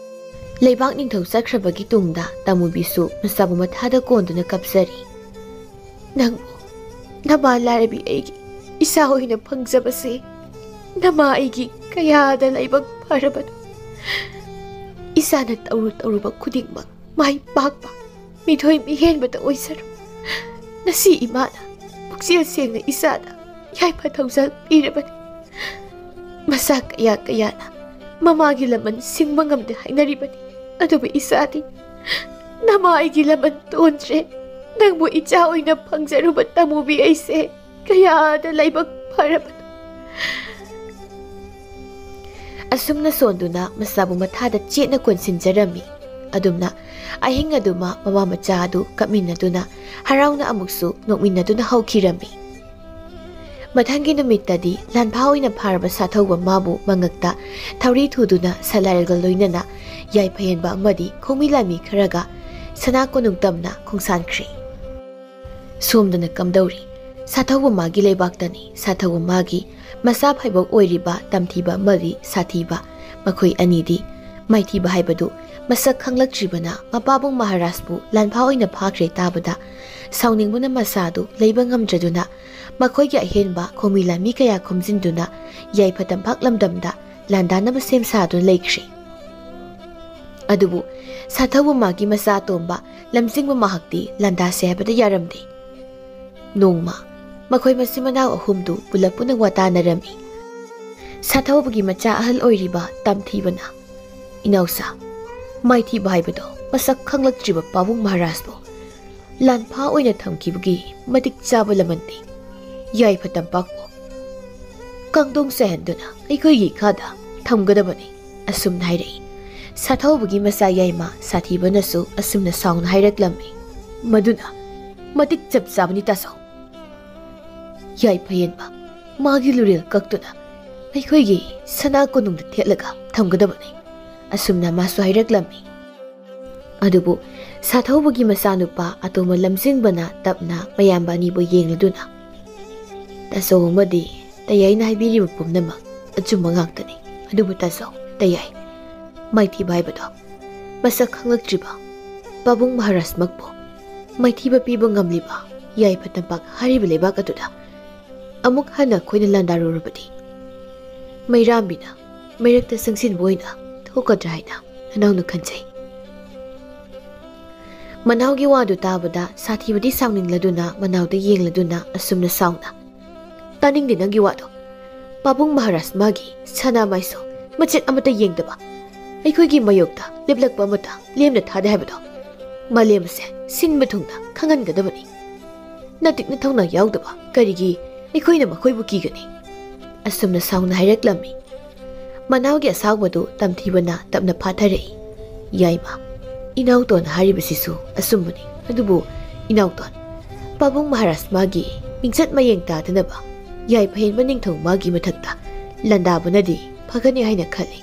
ꯂꯩꯕꯥꯛ ꯅꯤꯡꯊꯧ ꯆꯠꯈ꯭ꯔꯕꯒꯤ ꯇꯨꯡꯗ ꯇꯃꯨꯕꯤꯁꯨ ꯃꯆꯥꯕꯨ ꯃꯊꯥꯗ ꯀꯣꯟꯗꯨꯅ ꯀꯞꯆꯔꯤ꯫ ꯅꯪꯕꯨ ꯅꯃꯥ ꯂꯥꯏꯔꯕꯤ ꯑꯩꯒꯤ ꯏꯆꯥ ꯑꯣꯏꯅ ꯐꯪꯖꯕꯁꯦ ꯅꯃꯥ ꯑꯩꯒꯤ ꯀꯌꯥꯗ ꯂꯥꯏꯕꯛ ꯐꯔꯕꯅꯣ꯫ ꯏꯆꯥꯅ ꯇꯧꯔꯨꯕ ꯈꯨꯗꯤꯡꯃꯛ ꯃꯥꯏ ꯄꯥꯛꯄ ꯃꯤꯊꯣꯏ ꯃꯤꯍꯦꯟꯕꯇ ꯑꯣꯏꯖꯔꯣ꯫ ꯉꯁꯤ ꯏꯃꯥꯅ ꯄꯨꯛꯆꯦꯜ ꯁꯦꯡꯅ ꯏꯆꯥꯗ ꯌꯥꯏꯐ ꯊꯧꯖꯥꯜ ꯄꯤꯔꯕꯅꯤ꯫ ꯃꯆꯥ ꯀꯌꯥꯅ ꯃꯃꯥꯒꯤ ꯂꯃꯟ ꯁꯤꯡꯕ ꯉꯝꯗꯦ ꯍꯥꯏꯅꯔꯤꯕꯅꯤ꯫ ꯑꯗꯨꯕꯨ ꯏꯆꯥꯗꯤ ꯅꯃꯥ ꯑꯩꯒꯤ ꯂꯃꯟ ꯇꯣꯟꯗ꯭ꯔꯦ꯫ ꯅꯪꯕꯨ ꯏꯆꯥ ꯑꯣꯏꯅ ꯐꯪꯖꯔꯨꯕ ꯇꯃꯨꯕꯤ ꯑꯩꯁꯦ ꯀꯌꯥꯗ ꯂꯥꯏꯕꯛ ꯐꯔꯕꯅꯣ꯫ ꯑꯁꯨꯝꯅ ꯁꯣꯟꯗꯨꯅ ꯃꯆꯥꯕꯨ ꯃꯊꯥꯗ ꯆꯦꯠꯅ ꯀꯣꯟꯁꯤꯟꯖꯔꯝꯃꯤ꯫ ꯑꯗꯨꯝꯅ ꯑꯍꯤꯡ ꯑꯗꯨꯃ ꯃꯃꯥ ꯃꯆꯥ ꯑꯗꯨ ꯀꯞꯃꯤꯟꯅꯗꯨꯅ ꯍꯔꯥꯎꯅ ꯑꯃꯨꯛꯁꯨ ꯅꯣꯛꯃꯤꯟꯅꯗꯨꯅ ꯍꯧꯈꯤꯔꯝꯃꯤ꯫ ꯃꯊꯪꯒꯤ ꯅꯨꯃꯤꯠꯇꯗꯤ ꯂꯥꯟꯐꯥ ꯑꯣꯏꯅ ꯐꯥꯔꯕ ꯁꯥꯊꯧꯕ ꯃꯥꯕꯨ ꯃꯉꯛꯇ ꯊꯧꯔꯤ ꯊꯨꯗꯨꯅ ꯁꯂꯥꯏꯔꯦꯜꯒ ꯂꯣꯏꯅꯅ ꯌꯥꯏꯐ-ꯍꯦꯟꯕ ꯑꯃꯗꯤ ꯈꯣꯡꯃꯤ ꯂꯥꯟꯃꯤ ꯈꯔꯒ ꯁꯅꯥ ꯀꯣꯅꯨꯡ ꯇꯝꯅ ꯈꯣꯡꯁꯥꯟꯈ꯭ꯔꯦ꯫ ꯁꯣꯝꯗꯅ ꯀꯝꯗꯧꯔꯤ? ꯁꯥꯊꯧꯕ ꯃꯥꯒꯤ ꯂꯩꯕꯥꯛꯇꯅꯤ ꯁꯥꯊꯧꯕ ꯃꯥꯒꯤ ꯃꯆꯥ ꯐꯥꯏꯕꯣꯛ ꯑꯣꯏꯔꯤꯕ ꯇꯝꯊꯤꯕ ꯑꯃꯗꯤ ꯁꯥꯊꯤꯕ ꯃꯈꯣꯏ ꯑꯅꯤꯗꯤ ꯃꯥꯏꯊꯤꯕ ꯍꯥꯏꯕꯗꯨ ꯃꯁꯛ ꯈꯪꯂꯛꯇ꯭ꯔꯤꯕꯅ ꯃꯄꯥꯕꯨꯡ ꯃꯍꯥꯔꯥꯖꯄꯨ ꯂꯥꯟꯐꯥ ꯑꯣꯏꯅ ꯐꯥꯈ꯭ꯔꯦ ꯇꯥꯕꯗ ꯁꯥꯎꯅꯤꯡꯕꯅ ꯃꯆꯥꯗꯨ ꯂꯩꯕ ꯉꯝꯗ꯭ꯔꯗꯨꯅ ꯃꯈꯣꯏꯒꯤ ꯑꯍꯦꯟꯕ ꯈꯣꯡꯃꯤ ꯂꯥꯟꯃꯤ ꯀꯌꯥ ꯈꯣꯝꯖꯤꯟꯗꯨꯅ ꯌꯥꯏꯐ ꯇꯝꯄꯥꯛ ꯂꯝꯗꯝꯗ ꯂꯥꯟꯗꯥꯅꯕ ꯁꯦꯝ ꯁꯥꯗꯨꯅ ꯂꯩꯈ꯭ꯔꯦ꯫ ꯑꯗꯨꯕꯨ ꯁꯥꯊꯧꯕ ꯃꯥꯒꯤ ꯃꯆꯥ ꯑꯇꯣꯝꯕ ꯂꯝꯖꯤꯡꯕ ꯃꯍꯥꯛꯇꯤ ꯂꯥꯟꯗꯥꯁꯦ ꯍꯥꯏꯕꯗ ꯌꯥꯔꯝꯗꯦ꯫ ꯅꯣꯡꯃ ꯃꯈꯣꯏ ꯃꯆꯤꯟ ꯃꯅꯥꯎ ꯑꯍꯨꯝꯗꯨ ꯄꯨꯂꯞ ꯄꯨꯟꯅ ꯋꯥꯇꯥꯅꯔꯝꯃꯤ꯫ ꯁꯥꯊꯧꯕꯒꯤ ꯃꯆꯥ ꯑꯍꯜ ꯑꯣꯏꯔꯤꯕ ꯇꯝꯊꯤꯕꯅ ꯏꯅꯥꯎꯁꯥ, ꯃꯥꯏꯊꯤꯕ ꯍꯥꯏꯕꯗꯣ ꯃꯁꯛ ꯈꯪꯂꯛꯇ꯭ꯔꯤꯕ ꯄꯥꯕꯨꯡ ꯃꯍꯥꯔꯥꯖꯄꯨ ꯂꯥꯟꯐꯥ ꯑꯣꯏꯅ ꯊꯝꯈꯤꯕꯒꯤ ꯃꯇꯤꯛ ꯆꯥꯕ ꯂꯃꯟꯗꯤ ꯌꯥꯏꯐ ꯇꯝꯄꯥꯛꯄꯨ ꯀꯥꯡꯗꯣꯡ ꯆꯥꯏꯍꯟꯗꯨꯅ ꯑꯩꯈꯣꯏꯒꯤ ꯏꯈꯥꯗ ꯊꯝꯒꯗꯕꯅꯤ꯫ ꯑꯁꯨꯝꯅ ꯍꯥꯏꯔꯛꯏ꯫ ꯁꯥꯊꯧꯕꯒꯤ ꯃꯆꯥ ꯌꯥꯏꯃ ꯁꯥꯊꯤꯕꯅꯁꯨ ꯑꯁꯨꯝꯅ ꯁꯥꯎꯅ ꯍꯥꯏꯔꯛꯂꯝꯃꯤ꯫ ꯃꯗꯨꯅ ꯃꯇꯤꯛ ꯆꯞ ꯆꯥꯕꯅꯤ ꯇꯥꯆꯧ꯫ ꯌꯥꯏꯐ-ꯍꯦꯟꯕ ꯃꯥꯒꯤ ꯂꯨꯔꯦꯜ ꯀꯛꯇꯨꯅ ꯑꯩꯈꯣꯏꯒꯤ ꯁꯅꯥ ꯀꯣꯅꯨꯡꯗ ꯊꯦꯠꯂꯒ ꯊꯝꯒꯗꯕꯅꯤ꯫ ꯑꯁꯨꯝꯅ ꯃꯥꯁꯨ ꯍꯥꯏꯔꯛꯂꯝꯃꯤ꯫ ꯑꯗꯨꯕꯨ ꯁꯥꯊꯧꯕꯒꯤ ꯃꯆꯥꯅꯨꯄꯥ ꯑꯇꯣꯝꯕ ꯂꯝꯖꯤꯡꯕꯅ ꯇꯞꯅ ꯃꯌꯥꯝꯕ ꯑꯅꯤꯕꯨ ꯌꯦꯡꯂꯗꯨꯅ ꯇꯥꯆꯧ ꯑꯃꯗꯤ ꯇꯌꯥꯏꯅ ꯍꯥꯏꯕꯤꯔꯤꯕ ꯄꯨꯝꯅꯃꯛ ꯑꯆꯨꯝꯕ ꯉꯥꯛꯇꯅꯤ꯫ ꯑꯗꯨꯕꯨ ꯇꯥꯆꯧ, ꯇꯌꯥꯏ, ꯃꯥꯏꯊꯤꯕ ꯍꯥꯏꯕꯗꯣ ꯃꯁꯛ ꯈꯪꯂꯛꯇ꯭ꯔꯤꯕ ꯄꯥꯕꯨꯡ ꯃꯍꯥꯔꯥꯖꯃꯛꯄꯨ ꯃꯥꯏꯊꯤꯕ ꯄꯤꯕ ꯉꯝꯂꯤꯕ ꯌꯥꯏꯐ ꯇꯝꯄꯥꯛ ꯍꯥꯏꯔꯤꯕ ꯂꯩꯕꯥꯛ ꯑꯗꯨꯗ ꯑꯃꯨꯛ ꯍꯟꯅ ꯑꯩꯈꯣꯏꯅ ꯂꯥꯟꯗꯥꯔꯨꯔꯕꯗꯤ ꯃꯩꯔꯥꯝꯕꯤꯅ ꯃꯩꯔꯛꯇ ꯆꯪꯁꯤꯟꯕ ꯑꯣꯏꯅ ꯊꯣꯛꯀꯗ꯭ꯔꯥ ꯍꯥꯏꯅ ꯅꯅꯥꯎꯅ ꯈꯟꯖꯩ꯫ ꯃꯅꯥꯎꯒꯤ ꯋꯥꯗꯨ ꯇꯥꯕꯗ ꯁꯥꯊꯤꯕꯗꯤ ꯁꯥꯎꯅꯤꯡꯂꯗꯨꯅ ꯃꯅꯥꯎꯗ ꯌꯦꯡꯂꯗꯨꯅ ꯑꯁꯨꯝꯅ ꯁꯥꯎꯅ ꯇꯥꯅꯤꯡꯗꯦ ꯅꯪꯒꯤ ꯋꯥꯗꯣ꯫ ꯄꯥꯕꯨꯡ ꯃꯍꯥꯔꯥꯖ ꯃꯥꯒꯤ ꯁꯅꯥꯃꯥꯏꯁꯨ ꯃꯆꯦꯠ ꯑꯃꯠꯇ ꯌꯦꯡꯗꯕ ꯑꯩꯈꯣꯏꯒꯤ ꯃꯥꯌꯣꯛꯇ ꯂꯦꯞꯂꯛꯄ ꯑꯃꯠꯇ ꯂꯦꯝꯅ ꯊꯥꯗꯦ ꯍꯥꯏꯕꯗꯣ ꯃꯥꯂꯦꯝ ꯑꯁꯦ ꯁꯤꯟꯕ ꯊꯨꯡꯅ ꯈꯪꯍꯟꯒꯗꯕꯅꯤ꯫ ꯅꯇꯤꯛ ꯅꯊꯧꯅꯥ ꯌꯥꯎꯗꯕ ꯀꯔꯤꯒꯤ ꯑꯩꯈꯣꯏꯅ ꯃꯈꯣꯏꯕꯨ ꯀꯤꯒꯅꯤ? ꯑꯁꯨꯝꯅ ꯁꯥꯎꯅ ꯍꯥꯏꯔꯛꯂꯝꯃꯤ꯫ ꯃꯅꯥꯎꯒꯤ ꯑꯁꯥꯎꯕꯗꯨ ꯇꯝꯊꯤꯕꯅ ꯇꯞꯅ ꯐꯥꯊꯔꯛꯏ꯫ ꯌꯥꯏꯃ, ꯏꯅꯥꯎꯇꯣꯟ ꯍꯥꯏꯔꯤꯕꯁꯤꯁꯨ ꯑꯆꯨꯝꯕꯅꯤ꯫ ꯑꯗꯨꯕꯨ ꯏꯅꯥꯎꯇꯣꯟ, ꯄꯥꯕꯨꯡ ꯃꯍꯥꯔꯥꯖ ꯃꯥꯒꯤ ꯃꯤꯡꯆꯠ ꯃꯌꯦꯡ ꯇꯥꯗꯅꯕ ꯌꯥꯏꯐ-ꯍꯦꯟꯕ ꯅꯤꯡꯊꯧ ꯃꯥꯒꯤ ꯃꯊꯛꯇ ꯂꯥꯟꯗꯥꯕꯅꯗꯤ ꯐꯒꯅꯤ ꯍꯥꯏꯅ ꯈꯜꯂꯤ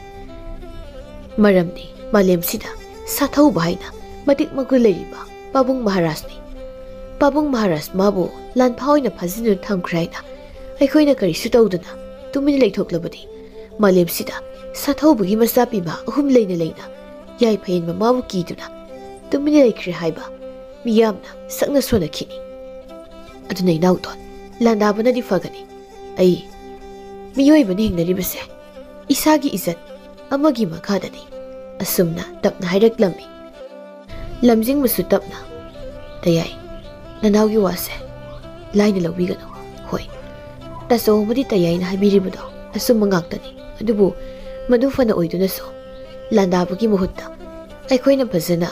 ꯃꯔꯝꯗꯤ ꯃꯥꯂꯦꯝꯁꯤꯗ ꯁꯥꯊꯧꯕ ꯍꯥꯏꯅ ꯃꯇꯤꯛ ꯃꯒꯨꯟ ꯂꯩꯔꯤꯕ ꯄꯥꯕꯨꯡ ꯃꯍꯥꯔꯥꯖꯅꯤ ꯄꯥꯕꯨꯡ ꯃꯍꯥꯔꯥꯖ ꯃꯥꯕꯨ ꯂꯥꯟꯐꯥ ꯑꯣꯏꯅ ꯐꯥꯖꯤꯟꯗꯨꯅ ꯊꯝꯈ꯭ꯔꯦ ꯍꯥꯏꯅ ꯑꯩꯈꯣꯏꯅ ꯀꯔꯤꯁꯨ ꯇꯧꯗꯅ ꯇꯨꯃꯤꯟꯅ ꯂꯩꯊꯣꯛꯂꯕꯗꯤ ꯃꯥꯂꯦꯝꯁꯤꯗ ꯁꯥꯊꯧꯕꯒꯤ ꯃꯆꯥꯄꯤꯕ 3 ꯂꯩꯅ ꯂꯩꯅ ꯌꯥꯏꯐꯌꯦꯟꯕ ꯃꯥꯕꯨ ꯀꯤꯗꯨꯅ ꯇꯨꯃꯤꯟꯅ ꯂꯩꯈ꯭ꯔꯦ ꯍꯥꯏꯕ ꯃꯤꯌꯥꯝꯅ ꯁꯛꯅ ꯁꯣꯟꯅꯈꯤꯅꯤ ꯑꯗꯨꯅ ꯏꯅꯥꯎꯇꯣꯟ ꯂꯥꯟꯗꯥꯕꯅꯗꯤ ꯐꯒꯅꯤ ꯑꯩ ꯃꯤꯑꯣꯏꯕꯅ ꯍꯤꯡꯅꯔꯤꯕꯁꯦ ꯏꯁꯥꯒꯤ ꯏꯖꯠ ꯑꯃꯒꯤ ꯃꯈꯥꯗꯅꯤ ꯑꯁꯨꯝꯅ ꯇꯞꯅ ꯍꯥꯏꯔꯛꯂꯝꯃꯤ ꯂꯝꯖꯤꯡꯕꯁꯨ ꯇꯞꯅ ꯇꯌꯥꯏ ꯅꯅꯥꯎꯒꯤ ꯋꯥꯁꯦ ꯂꯥꯏꯅ ꯂꯧꯕꯤꯒꯅꯨ ꯍꯣꯏ ꯇꯥꯆꯧꯕꯗꯤ ꯇꯌꯥꯏꯅ ꯍꯥꯏꯕꯤꯔꯤꯕꯗꯣ ꯑꯆꯨꯝꯕ ꯉꯥꯛꯇꯅꯤ ꯑꯗꯨꯕꯨ ꯃꯗꯨ ꯐꯅ ꯑꯣꯏꯗꯨꯅꯁꯨ ꯂꯥꯟꯗꯥꯕꯒꯤ ꯃꯍꯨꯠꯇ ꯑꯩꯈꯣꯏꯅ ꯐꯖꯅ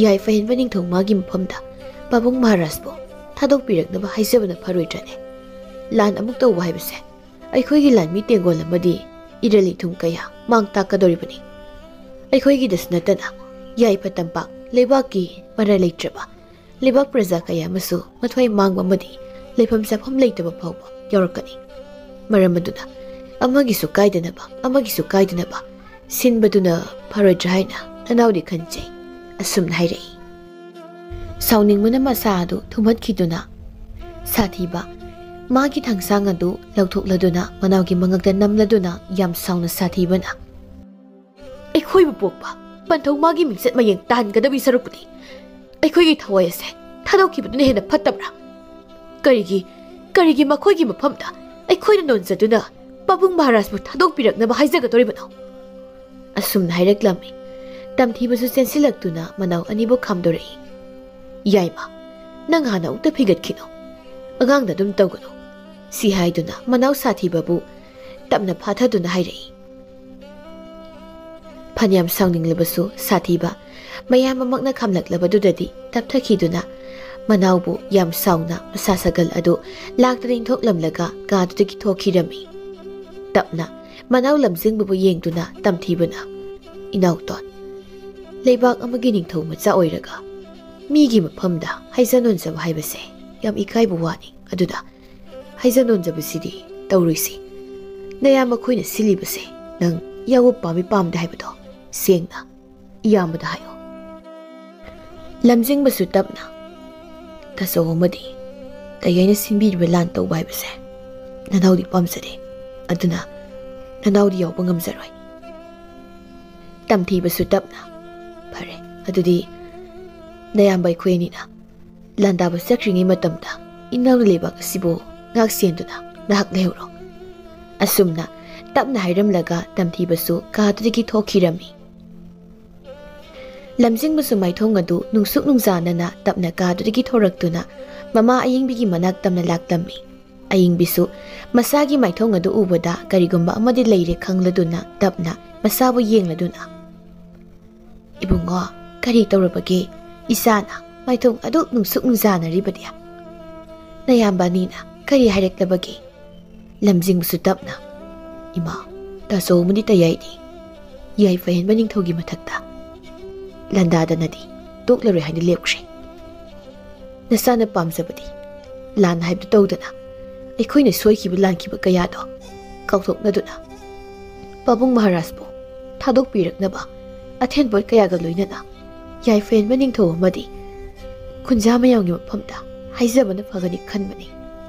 ꯌꯥꯏꯐꯌꯦꯟꯕ ꯅꯤꯡꯊꯧ ꯃꯥꯒꯤ ꯃꯐꯝꯗ ꯄꯥꯕꯨꯡ ꯃꯍꯥꯔꯥꯖꯕꯨ ꯊꯥꯗꯣꯛꯄꯤꯔꯛꯅꯕ ꯍꯥꯏꯖꯕꯅ ꯐꯔꯣꯏꯗ꯭ꯔꯅꯦ ꯂꯥꯟ ꯑꯃꯨꯛ ꯇꯧꯕ ꯍꯥꯏꯕꯁꯦ ꯑꯩꯈꯣꯏꯒꯤ ꯂꯥꯟꯃꯤ ꯇꯦꯡꯒꯣꯜ ꯑꯃꯗꯤ ꯏꯔꯜ ꯏꯊꯨꯝ ꯀꯌꯥ ꯃꯥꯡ ꯇꯥꯛꯀꯗꯧꯔꯤꯕꯅꯤ ꯑꯩꯈꯣꯏꯒꯤꯗꯁꯨ ꯅꯠꯇꯅ ꯌꯥꯏꯐ ꯇꯝꯄꯥꯛ ꯂꯩꯕꯥꯛꯀꯤ ꯃꯔꯥ ꯂꯩꯇ꯭ꯔꯕ ꯂꯩꯕꯥꯛ ꯄ꯭ꯔꯖꯥ ꯀꯌꯥ ꯑꯃꯁꯨ ꯃꯊ꯭ꯋꯥꯏ ꯃꯥꯡꯕ ꯑꯃꯗꯤ ꯂꯩꯐꯝ ꯆꯥꯐꯝ ꯂꯩꯇꯕ ꯐꯥꯎꯕ ꯌꯥꯎꯔꯛꯀꯅꯤ ꯃꯔꯝ ꯑꯗꯨꯅ ꯑꯃꯒꯤꯁꯨ ꯀꯥꯏꯗꯅꯕ ꯁꯤꯟꯕꯗꯨꯅ ꯐꯔꯣꯏꯗ꯭ꯔꯥ ꯍꯥꯏꯅ ꯅꯅꯥꯎꯗꯤ ꯈꯟꯖꯩ ꯑꯁꯨꯝꯅ ꯍꯥꯏꯔꯛꯏ ꯁꯥꯎꯅꯤꯡꯕꯅ ꯃꯁꯥ ꯑꯗꯨ ꯊꯨꯝꯍꯠꯈꯤꯗꯨꯅ ꯁꯥꯊꯤꯕ ꯃꯥꯒꯤ ꯊꯥꯡꯁꯥꯡ ꯑꯗꯨ ꯂꯧꯊꯣꯛꯂꯗꯨꯅ ꯃꯅꯥꯎꯒꯤ ꯃꯉꯛꯇ ꯅꯝꯂꯗꯨꯅ ꯌꯥꯝ ꯁꯥꯎꯅ ꯁꯥꯊꯤꯕꯅ ꯑꯩꯈꯣꯏꯕꯨ ꯄꯣꯛꯄ ꯄꯟꯊꯧ ꯃꯥꯒꯤ ꯃꯤꯡꯆꯠ ꯃꯌꯦꯡ ꯇꯥꯍꯟꯒꯗꯕꯒꯤ ꯁꯔꯨꯛꯄꯨꯗꯤ ꯑꯩꯈꯣꯏꯒꯤ ꯊꯋꯥꯏ ꯑꯁꯦ ꯊꯥꯗꯣꯛꯈꯤꯕꯗꯨꯅ ꯍꯦꯟꯅ ꯐꯠꯇꯕ꯭ꯔꯥ ꯀꯔꯤꯒꯤ ꯃꯈꯣꯏꯒꯤ ꯃꯐꯝꯗ ꯑꯩꯈꯣꯏꯅ ꯅꯣꯟꯖꯗꯨꯅ ꯄꯥꯕꯨꯡ ꯃꯍꯥꯔꯥꯖꯕꯨ ꯊꯥꯗꯣꯛꯄꯤꯔꯛꯅꯕ ꯍꯥꯏꯖꯒꯗꯧꯔꯤꯕꯅꯣ ꯑꯁꯨꯝꯅ ꯍꯥꯏꯔꯛꯂꯝꯃꯤ ꯇꯝꯊꯤꯕꯁꯨ ꯆꯦꯟꯁꯤꯜꯂꯛꯇꯨꯅ ꯃꯅꯥꯎ ꯑꯅꯤꯕꯨ ꯈꯥꯝꯗꯣꯔꯛꯏ ꯌꯥꯏꯃ ꯅꯪ ꯍꯥꯟꯅ ꯑꯃꯨꯛꯇ ꯐꯤꯒꯠꯈꯤꯅꯣ ꯑꯉꯥꯡꯗ ꯑꯗꯨꯝ ꯇꯧꯒꯅꯨ ꯁꯤ ꯍꯥꯏꯗꯨꯅ ꯃꯅꯥꯎ ꯁꯥꯊꯤꯕꯕꯨ ꯇꯞꯅ ꯐꯥꯊꯗꯨꯅ ꯍꯥꯏꯔꯛꯏ ꯐꯅꯌꯥꯝ ꯁꯥꯎꯅꯤꯡꯂꯕꯁꯨ ꯁꯥꯊꯤꯕ ꯃꯌꯥꯝꯃꯛꯅ ꯈꯥꯝꯂꯛꯂꯕꯗꯨꯗꯗꯤ ꯇꯞꯊꯈꯤꯗꯨꯅ ꯃꯅꯥꯎꯕꯨ ꯌꯥꯝ ꯁꯥꯎꯅ ꯃꯁꯥ ꯁꯒꯜ ꯑꯗꯨ ꯂꯥꯛꯇꯅ ꯏꯟꯊꯣꯛꯂꯝꯂꯒ ꯀꯥꯗꯨꯗꯒꯤ ꯊꯣꯛꯈꯤꯔꯝꯃꯤ ꯇꯞꯅ ꯃꯅꯥꯎ ꯂꯝꯖꯤꯡꯕꯕꯨ ꯌꯦꯡꯗꯨꯅ ꯇꯝꯊꯤꯕꯅ ꯏꯅꯥꯎꯇꯣꯟ ꯂꯩꯕꯥꯛ ꯑꯃꯒꯤ ꯅꯤꯡꯊꯧ ꯃꯆꯥ ꯑꯣꯏꯔꯒ ꯃꯤꯒꯤ ꯃꯐꯝꯗ ꯍꯩꯖ ꯅꯣꯟꯖꯕ ꯍꯥꯏꯕꯁꯦ ꯌꯥꯝ ꯏꯀꯥꯏꯕ ꯋꯥꯅꯤ ꯑꯗꯨꯅ ꯍꯩꯖ ꯅꯣꯟꯖꯕꯁꯤꯗꯤ ꯇꯧꯔꯣꯏꯁꯤ ꯅꯌꯥꯝ ꯃꯈꯣꯏꯅ ꯁꯤꯜꯂꯤꯕꯁꯦ ꯅꯪ ꯌꯥꯎꯕ ꯄꯥꯝꯃꯤ ꯄꯥꯝꯗꯦ ꯍꯥꯏꯕꯗꯣ ꯁꯦꯡꯅ ꯏꯌꯥꯝꯕꯗ ꯍꯥꯏꯌꯣ ꯂꯝꯖꯤꯡꯕꯁꯨ ꯇꯞꯅ ꯇꯥꯆꯧ ꯑꯃꯗꯤ ꯇꯌꯥꯏꯅ ꯁꯤꯟꯕꯤꯔꯤꯕ ꯂꯥꯟ ꯇꯧꯕ ꯍꯥꯏꯕꯁꯦ ꯅꯅꯥꯎꯗꯤ ꯄꯥꯝꯖꯗꯦ ꯑꯗꯨꯅ ꯅꯅꯥꯎꯗꯤ ꯌꯥꯎꯕ ꯉꯝꯖꯔꯣꯏ ꯇꯝꯊꯤꯕꯁꯨ ꯇꯞꯅ ꯐꯔꯦ ꯑꯗꯨꯗꯤ ꯅꯌꯥꯝꯕ ꯑꯩꯈꯣꯏ ꯑꯅꯤꯅ ꯂꯥꯟꯗꯥꯕ ꯆꯠꯈ꯭ꯔꯤꯉꯩ ꯃꯇꯝꯗ ꯏꯅꯥꯎꯅ ꯂꯩꯕꯥꯛ ꯑꯁꯤꯕꯨ ꯉꯥꯛ ꯁꯦꯟꯗꯨꯅ ꯅꯍꯥꯛ ꯂꯩꯍꯧꯔꯣ ꯑꯁꯨꯝꯅ ꯇꯞꯅ ꯍꯥꯏꯔꯝꯂꯒ ꯇꯝꯊꯤꯕꯁꯨ ꯀꯥꯗꯨꯗꯒꯤ ꯊꯣꯛꯈꯤꯔꯝꯃꯤ ꯂꯝꯖꯤꯡꯕꯁꯨ ꯃꯥꯏꯊꯣꯡ ꯑꯗꯨ ꯅꯨꯡꯁꯨꯛ ꯅꯨꯡꯖꯥꯅꯅ ꯇꯞꯅ ꯀꯥꯗꯨꯗꯒꯤ ꯊꯣꯔꯛꯇꯨꯅ ꯃꯃꯥ ꯑꯌꯤꯡꯕꯤꯒꯤ ꯃꯅꯥꯛ ꯇꯝꯅ ꯂꯥꯛꯂꯝꯃꯤ ꯑꯌꯤꯡꯕꯤꯁꯨ ꯃꯁꯥꯒꯤ ꯃꯥꯏꯊꯣꯡ ꯑꯗꯨ ꯎꯕꯗ ꯀꯔꯤꯒꯨꯝꯕ ꯑꯃꯗꯤ ꯂꯩꯔꯦ ꯈꯪꯂꯗꯨꯅ ꯇꯞꯅ ꯃꯁꯥꯕꯨ ꯌꯦꯡꯂꯗꯨꯅ ꯏꯕꯨꯡꯉꯣ ꯀꯔꯤ ꯇꯧꯔꯕꯒꯦ ꯏꯆꯥꯅ ꯃꯥꯏꯊꯣꯡ ꯑꯗꯨ ꯅꯨꯡꯁꯨꯛ ꯅꯨꯡꯖꯥꯅꯔꯤꯕꯗꯤ ꯅꯌꯥꯝꯕ ꯑꯅꯤꯅ ꯀꯔꯤ ꯍꯥꯏꯔꯛꯂꯕꯒꯦ ꯂꯝꯖꯤꯡꯕꯁꯨ ꯇꯞꯅ ꯏꯃꯥ ꯇꯥꯆꯧ ꯑꯃꯗꯤ ꯇꯌꯥꯏꯗꯤ ꯌꯥꯏꯐꯌꯦꯟꯕ ꯅꯤꯡꯊꯧꯒꯤ ꯃꯊꯛꯇ ꯂꯥꯟꯗꯥꯗꯅꯗꯤ ꯇꯣꯛꯂꯔꯣꯏ ꯍꯥꯏꯅ ꯂꯦꯞꯈ꯭ꯔꯦ ꯅꯆꯥꯅ ꯄꯥꯝꯖꯕꯗꯤ ꯂꯥꯟ ꯍꯥꯏꯕꯗꯨ ꯇꯧꯗꯅ ꯑꯩꯈꯣꯏꯅ ꯁꯣꯏꯈꯤꯕ ꯂꯥꯟꯈꯤꯕ ꯀꯌꯥꯗꯣ ꯀꯥꯎꯊꯣꯛꯅꯗꯨꯅ ꯄꯥꯕꯨꯡ ꯃꯍꯥꯔꯥꯖꯕꯨ ꯊꯥꯗꯣꯛꯄꯤꯔꯛꯅꯕ ꯑꯊꯦꯟꯄꯣꯠ ꯀꯌꯥꯒ ꯂꯣꯏꯅꯅ ꯌꯥꯏꯐꯌꯦꯟꯕ ꯅꯤꯡꯊꯧ ꯑꯃꯗꯤ ꯈꯨꯟꯖꯥ ꯃꯌꯥꯝꯒꯤ ꯃꯐꯝꯗ ꯍꯥꯏꯖꯕꯅ ꯐꯒꯅꯤ ꯈꯟꯕꯅꯤ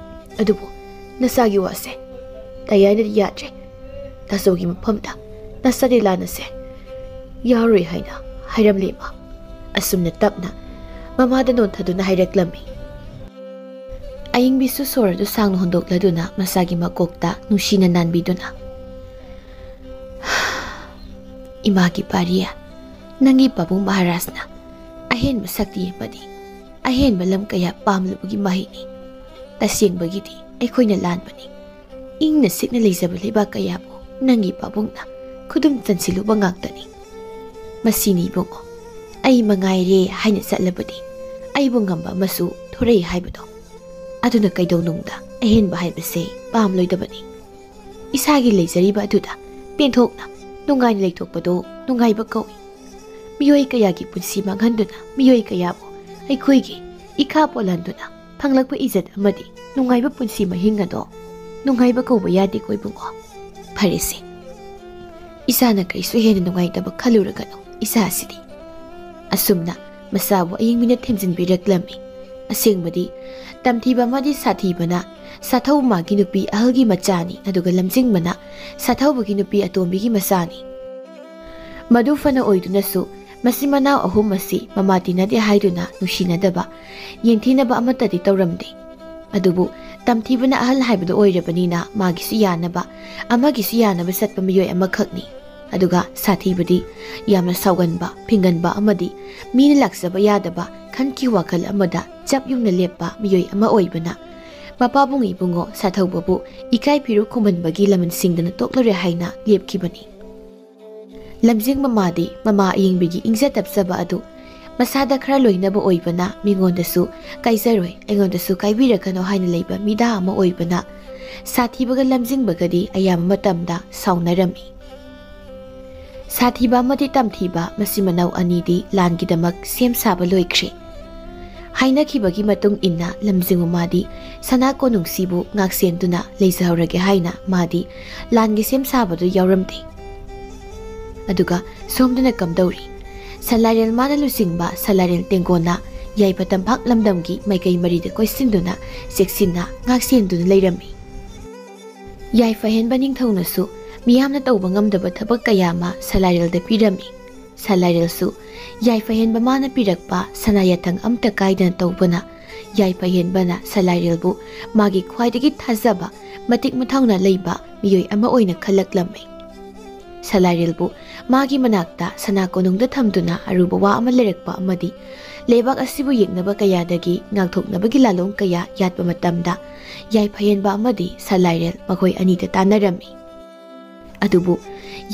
ꯑꯗꯨꯕꯨ ꯅꯆꯥꯒꯤ ꯋꯥꯁꯦ ꯇꯌꯥꯏꯅꯗꯤ ꯌꯥꯗ꯭ꯔꯦ ꯇꯥꯆꯧꯒꯤ ꯃꯐꯝꯗ ꯅꯆꯥꯗꯤ ꯂꯥꯟ ꯑꯁꯦ ꯌꯥꯎꯔꯣꯏ ꯍꯥꯏꯅ ꯍꯥꯏꯔꯝꯂꯦ ꯏꯃꯥ ꯑꯁꯨꯝꯅ ꯇꯞꯅ ꯃꯃꯥꯗ ꯅꯣꯟꯊꯗꯨꯅ ꯍꯥꯏꯔꯛꯂꯝꯃꯤ ꯑꯌꯤꯡꯕꯤꯁꯨ ꯁꯣꯔ ꯑꯗꯨ ꯁꯥꯡꯅ ꯍꯣꯟꯗꯣꯛꯂꯗꯨꯅ ꯃꯁꯥꯒꯤ ꯃꯀꯣꯛꯇ ꯅꯨꯡꯁꯤꯅ ꯅꯥꯟꯕꯤꯗꯨꯅ ꯏꯃꯥꯒꯤ ꯄꯥꯔꯤꯌꯥ ꯅꯪꯒꯤ ꯄꯥꯕꯨꯡ ꯃꯍꯥꯔꯥꯖꯅ ꯑꯍꯦꯟꯕ ꯁꯛꯇꯤ ꯑꯃꯗꯤ ꯑꯍꯦꯟꯕ ꯂꯝ ꯀꯌꯥ ꯄꯥꯝꯂꯨꯕꯒꯤ ꯃꯍꯩꯅꯤ ꯇꯁꯦꯡꯕꯒꯤꯗꯤ ꯑꯩꯈꯣꯏꯅ ꯂꯥꯟꯕꯅꯤ ꯏꯪꯅ ꯁꯤꯛꯅ ꯂꯩꯖꯕ ꯂꯩꯕꯥꯛ ꯀꯌꯥꯕꯨ ꯅꯪꯒꯤ ꯄꯥꯕꯨꯡꯅ ꯈꯨꯗꯨꯝ ꯆꯟꯁꯤꯜꯂꯨꯕ ꯉꯥꯛꯇꯅꯤ ꯃꯁꯤꯅꯤ ꯏꯕꯨꯡꯉꯣ ꯑꯩ ꯃꯉꯥꯏꯔꯦ ꯍꯥꯏꯅ ꯆꯠꯂꯕꯗꯤ ꯑꯩꯕꯨ ꯉꯝꯕ ꯑꯃꯁꯨ ꯊꯣꯔꯛꯏ ꯍꯥꯏꯕꯗꯣ ꯑꯗꯨꯅ ꯀꯩꯗꯧꯅꯨꯡꯗ ꯑꯍꯦꯟꯕ ꯍꯥꯏꯕꯁꯦ ꯄꯥꯝꯂꯣꯏꯗꯕꯅꯤ ꯏꯁꯥꯒꯤ ꯂꯩꯖꯔꯤꯕ ꯑꯗꯨꯗ ꯄꯦꯟꯊꯣꯛꯅ ꯅꯨꯡꯉꯥꯏꯅ ꯂꯩꯊꯣꯛꯄꯗꯣ ꯅꯨꯡꯉꯥꯏꯕ ꯀꯧꯏ ꯃꯤꯑꯣꯏ ꯀꯌꯥꯒꯤ ꯄꯨꯟꯁꯤ ꯃꯥꯡꯍꯟꯗꯨꯅ ꯃꯤꯑꯣꯏ ꯀꯌꯥꯕꯨ ꯑꯩꯈꯣꯏꯒꯤ ꯏꯈꯥ ꯄꯣꯜꯍꯟꯗꯨꯅ ꯐꯪꯂꯛꯄ ꯏꯖꯠ ꯑꯃꯗꯤ ꯅꯨꯡꯉꯥꯏꯕ ꯄꯨꯟꯁꯤ ꯃꯍꯤꯡ ꯑꯗꯣ ꯅꯨꯡꯉꯥꯏꯕ ꯀꯧꯕ ꯌꯥꯗꯦꯀꯣ ꯏꯕꯨꯡꯉꯣ ꯐꯔꯦꯁꯦ ꯏꯁꯥꯅ ꯀꯔꯤꯁꯨ ꯍꯦꯟꯅ ꯅꯨꯡꯉꯥꯏꯇꯕ ꯈꯜꯂꯨꯔꯒꯅꯣ ꯏꯁꯥꯁꯤꯗꯤ ꯑꯁꯨꯝꯅ ꯃꯁꯥꯕꯨ ꯑꯌꯤꯡꯕꯤꯅ ꯊꯦꯝꯖꯤꯟꯕꯤꯔꯛꯂꯝꯃꯤ꯫ ꯑꯁꯦꯡꯕꯗꯤ ꯇꯝꯊꯤꯕ ꯑꯃꯗꯤ ꯁꯥꯊꯤꯕꯅ ꯁꯥꯊꯧ ꯃꯥꯒꯤ ꯅꯨꯄꯤ ꯑꯍꯜꯒꯤ ꯃꯆꯥꯅꯤ, ꯑꯗꯨꯒ ꯂꯝꯖꯤꯡꯕꯅ ꯁꯥꯊꯧꯕꯒꯤ ꯅꯨꯄꯤ ꯑꯇꯣꯝꯕꯤꯒꯤ ꯃꯆꯥꯅꯤ꯫ ꯃꯗꯨ ꯐꯅ ꯑꯣꯏꯗꯨꯅꯁꯨ ꯃꯁꯤ ꯃꯅꯥꯎ ꯑꯍꯨꯝ ꯑꯁꯤ ꯃꯃꯥ ꯇꯤꯟꯅꯗꯦ ꯍꯥꯏꯗꯨꯅ ꯅꯨꯡꯁꯤꯅꯗꯕ, ꯌꯦꯡꯊꯤꯅꯕ ꯑꯃꯠꯇꯗꯤ ꯇꯧꯔꯝꯗꯦ꯫ ꯑꯗꯨꯕꯨ ꯇꯝꯊꯤꯕꯅ ꯑꯍꯜ ꯍꯥꯏꯕꯗꯨ ꯑꯣꯏꯔꯕꯅꯤꯅ ꯃꯥꯒꯤꯁꯨ ꯌꯥꯅꯕ, ꯑꯃꯒꯤꯁꯨ ꯌꯥꯅꯕ ꯆꯠꯄ ꯃꯤꯑꯣꯏ ꯑꯃꯈꯛꯅꯤ꯫ ꯑꯗꯨꯒ ꯁꯥꯊꯤꯕꯗꯤ ꯌꯥꯝꯅ ꯁꯥꯎꯒꯟꯕ, ꯐꯤꯡꯒꯟꯕ ꯑꯃꯗꯤ ꯃꯤꯅ ꯂꯥꯛꯆꯕ ꯌꯥꯗꯕ ꯈꯟꯈꯤ ꯋꯥꯈꯜ ꯑꯃꯗ ꯆꯞ ꯌꯨꯡꯅ ꯂꯦꯞꯄ ꯃꯤꯑꯣꯏ ꯑꯃ ꯑꯣꯏꯕꯅ ꯃꯄꯥꯕꯨꯡ ꯏꯕꯨꯡꯉꯣ ꯁꯥꯊꯧꯕꯕꯨ ꯏꯀꯥꯏ ꯐꯤꯔꯨ ꯈꯨꯝꯍꯟꯕꯒꯤ ꯂꯃꯟꯁꯤꯡꯗꯅ ꯇꯣꯛꯂꯔꯦ ꯍꯥꯏꯅ ꯂꯦꯞꯈꯤꯕꯅꯤ꯫ ꯂꯝꯖꯤꯡ ꯃꯃꯥꯗꯤ ꯃꯃꯥ ꯑꯌꯤꯡꯕꯤꯒꯤ ꯏꯪꯖ ꯇꯞꯆꯕ ꯑꯗꯨ ꯃꯁꯥꯗ ꯈꯔ ꯂꯣꯏꯅꯕ ꯑꯣꯏꯕꯅ ꯃꯤꯉꯣꯟꯗꯁꯨ ꯀꯥꯏꯖꯔꯣꯏ, ꯑꯩꯉꯣꯟꯗꯁꯨ ꯀꯥꯏꯕꯤꯔꯛꯀꯅꯣ ꯍꯥꯏꯅ ꯂꯩꯕ ꯃꯤꯗꯥ ꯑꯃ ꯑꯣꯏꯕꯅ ꯁꯥꯊꯤꯕꯒ ꯂꯝꯖꯤꯡꯕꯒꯗꯤ ꯑꯌꯥꯝꯕ ꯃꯇꯝꯗ ꯁꯥꯎꯅꯔꯝꯃꯤ꯫ ꯁꯥꯊꯤꯕ ꯑꯃꯗꯤ ꯇꯝꯊꯤꯕ ꯃꯁꯤ ꯃꯅꯥꯎ ꯑꯅꯤꯗꯤ ꯂꯥꯟꯒꯤꯗꯃꯛ ꯁꯦꯝ ꯁꯥꯕ ꯂꯣꯏꯈ꯭ꯔꯦ꯫ ꯍꯥꯏꯅꯈꯤꯕꯒꯤ ꯃꯇꯨꯡ ꯏꯟꯅ ꯂꯝꯖꯤꯡ ꯃꯃꯥꯗꯤ ꯁꯅꯥ ꯀꯣꯅꯨꯡꯁꯤꯕꯨ ꯉꯥꯛꯁꯦꯟꯗꯨꯅ ꯂꯩꯖꯍꯧꯔꯒꯦ ꯍꯥꯏꯅ ꯃꯥꯗꯤ ꯂꯥꯟꯒꯤ ꯁꯦꯝ ꯁꯥꯕꯗꯨ ꯌꯥꯎꯔꯝꯗꯦ꯫ ꯑꯗꯨꯒ ꯁꯣꯝꯗꯅ ꯀꯝꯗꯧꯔꯤ? ꯁꯂꯥꯏꯔꯦꯜ ꯃꯥꯅ ꯂꯨꯆꯤꯡꯕ ꯁꯂꯥꯏꯔꯦꯜ ꯇꯦꯡꯒꯣꯟꯅ ꯌꯥꯏꯐ ꯇꯝꯐꯥꯛ ꯂꯝꯗꯝꯒꯤ ꯃꯥꯏꯀꯩ ꯃꯔꯤꯗ ꯀꯣꯏꯁꯤꯟꯗꯨꯅ ꯆꯦꯛꯁꯤꯟꯅ ꯉꯥꯛꯁꯦꯟꯗꯨꯅ ꯂꯩꯔꯝꯃꯤ꯫ ꯌꯥꯏꯐ ꯍꯦꯟꯕ ꯅꯤꯡꯊꯧꯅꯁꯨ ꯃꯤꯌꯥꯝꯅ ꯇꯧꯕ ꯉꯝꯗꯕ ꯊꯕꯛ ꯀꯌꯥ ꯑꯃ ꯁꯂꯥꯏꯔꯦꯜꯗ ꯄꯤꯔꯝꯃꯤ꯫ ꯁꯂꯥꯏꯔꯦꯜꯁꯨ ꯌꯥꯏꯐ ꯍꯦꯟꯕ ꯃꯥꯅ ꯄꯤꯔꯛꯄ ꯁꯅꯥ ꯌꯥꯊꯪ ꯑꯃꯠꯇ ꯀꯥꯏꯗꯅ ꯇꯧꯕꯅ ꯌꯥꯏꯐ ꯍꯦꯟꯕꯅ ꯁꯂꯥꯏꯔꯦꯜꯕꯨ ꯃꯥꯒꯤ ꯈ꯭ꯋꯥꯏꯗꯒꯤ ꯊꯥꯖꯕ, ꯃꯇꯤꯛ ꯃꯊꯧꯅꯥ ꯂꯩꯕ ꯃꯤꯑꯣꯏ ꯑꯃ ꯑꯣꯏꯅ ꯈꯜꯂꯛꯂꯝꯃꯤ꯫ ꯁꯂꯥꯏꯔꯦꯜꯕꯨ ꯃꯥꯒꯤ ꯃꯅꯥꯛꯇ ꯁꯅꯥ ꯀꯣꯅꯨꯡꯗ ꯊꯝꯗꯨꯅ ꯑꯔꯨꯕ ꯋꯥ ꯑꯃ ꯂꯩꯔꯛꯄ ꯑꯃꯗꯤ ꯂꯩꯕꯥꯛ ꯑꯁꯤꯕꯨ ꯌꯦꯛꯅꯕ ꯀꯌꯥꯗꯒꯤ ꯉꯥꯛꯊꯣꯛꯅꯕꯒꯤ ꯂꯥꯂꯣꯡ ꯀꯌꯥ ꯌꯥꯠꯄ ꯃꯇꯝꯗ ꯌꯥꯏꯐ ꯍꯦꯟꯕ ꯑꯃꯗꯤ ꯁꯂꯥꯏꯔꯦꯜ ꯃꯈꯣꯏ ꯑꯅꯤꯗ ꯇꯥꯟꯅꯔꯝꯃꯤ꯫ ꯑꯗꯨꯕꯨ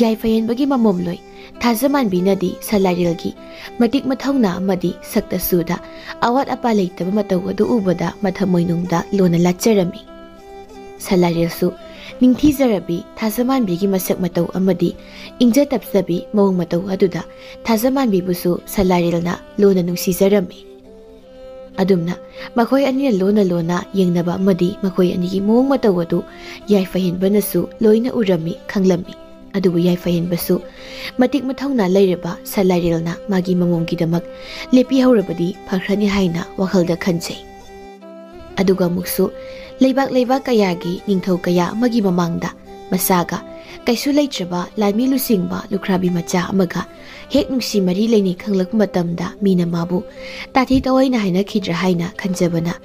ꯌꯥꯏꯐ ꯍꯦꯟꯕꯒꯤ ꯃꯃꯣꯝꯂꯣꯏ ꯊꯥꯖꯃꯥꯟꯕꯤꯅꯗꯤ ꯁꯂꯥꯏꯔꯦꯜꯒꯤ ꯃꯇꯤꯛ ꯃꯊꯧꯅꯥ ꯑꯃꯗꯤ ꯁꯛꯇ ꯆꯨꯗ ꯑꯋꯥꯠ ꯑꯄꯥ ꯂꯩꯇꯕ ꯃꯇꯧ ꯑꯗꯨ ꯎꯕꯗ ꯃꯊꯃꯣꯏꯅꯨꯡꯗ ꯂꯣꯟꯅ ꯂꯥꯠꯆꯔꯝꯃꯤ꯫ ꯁꯂꯥꯏꯔꯦꯜꯁꯨ ꯅꯤꯡꯊꯤꯖꯔꯕꯤ ꯊꯥꯖꯃꯥꯟꯕꯤꯒꯤ ꯃꯁꯛ ꯃꯇꯧ ꯑꯃꯗꯤ ꯏꯪꯖ ꯇꯞꯆꯕꯤ ꯃꯑꯣꯡ ꯃꯇꯧ ꯑꯗꯨꯗ ꯊꯥꯖꯃꯥꯟꯕꯤꯕꯨꯁꯨ ꯁꯂꯥꯏꯔꯦꯜꯅ ꯂꯣꯟꯅ ꯅꯨꯡꯁꯤꯖꯔꯝꯃꯤ꯫ ꯑꯗꯨꯝꯅ ꯃꯈꯣꯏ ꯑꯅꯤꯅ ꯂꯣꯟꯅ ꯌꯦꯡꯅꯕ ꯑꯃꯗꯤ ꯃꯈꯣꯏ ꯑꯅꯤꯒꯤ ꯃꯑꯣꯡ ꯃꯇꯧ ꯑꯗꯨ ꯌꯥꯏꯐ ꯍꯦꯟꯕꯅꯁꯨ ꯂꯣꯏꯅ ꯎꯔꯝꯃꯤ, ꯈꯪꯂꯝꯃꯤ꯫ ꯑꯗꯨꯕꯨ ꯌꯥꯏꯐ ꯍꯦꯟꯕꯁꯨ ꯃꯇꯤꯛ ꯃꯊꯧꯅꯥ ꯂꯩꯔꯕ ꯁꯂꯥꯏꯔꯦꯜꯅ ꯃꯥꯒꯤ ꯃꯃꯣꯝꯒꯤꯗꯃꯛ ꯂꯦꯞꯄꯤꯍꯧꯔꯕꯗꯤ ꯐꯈ꯭ꯔꯅꯤ ꯍꯥꯏꯅ ꯋꯥꯈꯜꯗ ꯈꯟꯖꯩ꯫ ꯑꯗꯨꯒ ꯑꯃꯨꯛꯁꯨ ꯂꯩꯕꯥꯛ ꯀꯌꯥꯒꯤ ꯅꯤꯡꯊꯧ ꯀꯌꯥ ꯑꯃꯒꯤ ꯃꯃꯥꯡꯗ ꯃꯁꯥꯒ ꯀꯩꯁꯨ ꯂꯩꯇ꯭ꯔꯕ ꯂꯥꯟꯃꯤ ꯂꯨꯆꯤꯡꯕ ꯂꯨꯈ꯭ꯔꯥꯕꯤ ꯃꯆꯥ ꯑꯃꯒ ꯍꯦꯛ ꯅꯨꯡꯁꯤ ꯃꯔꯤ ꯂꯩꯅꯩ ꯈꯪꯂꯛꯄ ꯃꯇꯝꯗ ꯃꯤꯅ ꯃꯥꯕꯨ ꯇꯥꯊꯤ ꯇꯑꯣꯏꯅ ꯍꯥꯏꯅꯈꯤꯗ꯭ꯔꯥ ꯍꯥꯏꯅ ꯈꯟꯖꯕꯅ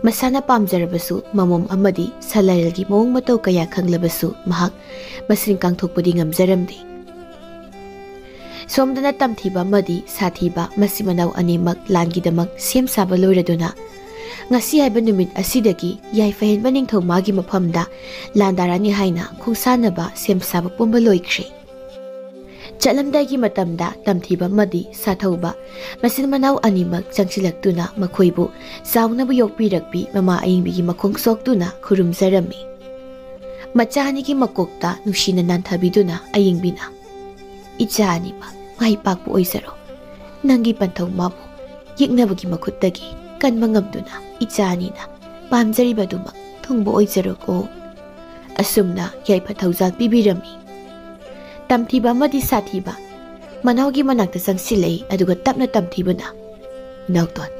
ꯃꯁꯥꯅ ꯄꯥꯝꯖꯔꯕꯁꯨ ꯃꯃꯣꯝ ꯑꯃꯗꯤ ꯁꯂꯥꯏꯔꯦꯜꯒꯤ ꯃꯑꯣꯡ ꯃꯇꯧ ꯀꯌꯥ ꯈꯪꯂꯕꯁꯨ ꯃꯍꯥꯛ ꯃꯁꯤꯡ ꯀꯥꯡꯊꯣꯛꯄꯗꯤ ꯉꯝꯖꯔꯝꯗꯦ꯫ ꯁꯣꯝꯗꯅ ꯇꯝꯊꯤꯕ ꯑꯃꯗꯤ ꯁꯥꯊꯤꯕ ꯃꯁꯤ ꯃꯅꯥꯎ ꯑꯅꯤꯃꯛ ꯂꯥꯟꯒꯤꯗꯃꯛ ꯁꯦꯝ ꯁꯥꯕ ꯂꯣꯏꯔꯗꯨꯅ ꯉꯁꯤ ꯍꯥꯏꯕ ꯅꯨꯃꯤꯠ ꯑꯁꯤꯗꯒꯤ ꯌꯥꯏꯐ ꯍꯦꯟꯕ ꯅꯤꯡꯊꯧ ꯃꯥꯒꯤ ꯃꯐꯝꯗ ꯂꯥꯟꯗꯥꯔꯅꯤ ꯍꯥꯏꯅ ꯈꯣꯡꯁꯥꯟꯅꯕ ꯁꯦꯝ ꯁꯥꯕ ꯄꯨꯝꯕ ꯂꯣꯏꯈ꯭ꯔꯦ꯫ ꯆꯠꯂꯝꯗꯥꯏꯒꯤ ꯃꯇꯝꯗ ꯇꯝꯊꯤꯕ ꯑꯃꯗꯤ ꯁꯥꯊꯧꯕ ꯃꯆꯤꯟ ꯃꯅꯥꯎ ꯑꯅꯤꯃꯛ ꯆꯪꯁꯤꯜꯂꯛꯇꯨꯅ ꯃꯈꯣꯏꯕꯨ ꯆꯥꯎꯅꯕ ꯌꯣꯛꯄꯤꯔꯛꯄꯤ ꯃꯃꯥ ꯑꯌꯤꯡꯕꯤꯒꯤ ꯃꯈꯣꯡ ꯁꯣꯛꯇꯨꯅ ꯈꯨꯔꯨꯝꯖꯔꯝꯃꯤ꯫ ꯃꯆꯥ ꯑꯅꯤꯒꯤ ꯃꯀꯣꯛꯇ ꯅꯨꯡꯁꯤꯅ ꯅꯥꯟꯊꯕꯤꯗꯨꯅ ꯑꯌꯤꯡꯕꯤꯅ "ꯏꯆꯥ ꯑꯅꯤꯃꯛ ꯃꯥꯏ ꯄꯥꯛꯄ ꯑꯣꯏꯖꯔꯣ, ꯅꯪꯒꯤ ꯄꯟꯊꯧ ꯃꯥꯕꯨ ꯌꯦꯛꯅꯕꯒꯤ ꯃꯈꯨꯠꯇꯒꯤ ꯀꯟꯕ ꯉꯝꯗꯨꯅ ꯏꯆꯥ ꯑꯅꯤꯅ ꯄꯥꯝꯖꯔꯤꯕꯗꯨꯃꯛ ꯊꯨꯡꯕ ꯑꯣꯏꯖꯔꯣꯀꯣ." ꯑꯁꯨꯝꯅ ꯌꯥꯏꯐ ꯊꯧꯖꯥꯜ ꯄꯤꯕꯤꯔꯝꯃꯤ꯫ ꯇꯝꯊꯤꯕ ꯑꯃꯗꯤ ꯁꯥꯊꯤꯕ ꯃꯅꯥꯎꯒꯤ ꯃꯅꯥꯛꯇ ꯆꯪꯁꯤꯜꯂꯛꯏ, ꯑꯗꯨꯒ ꯇꯞꯅ ꯇꯝꯊꯤꯕꯅ "ꯏꯅꯥꯎꯇꯣꯟ,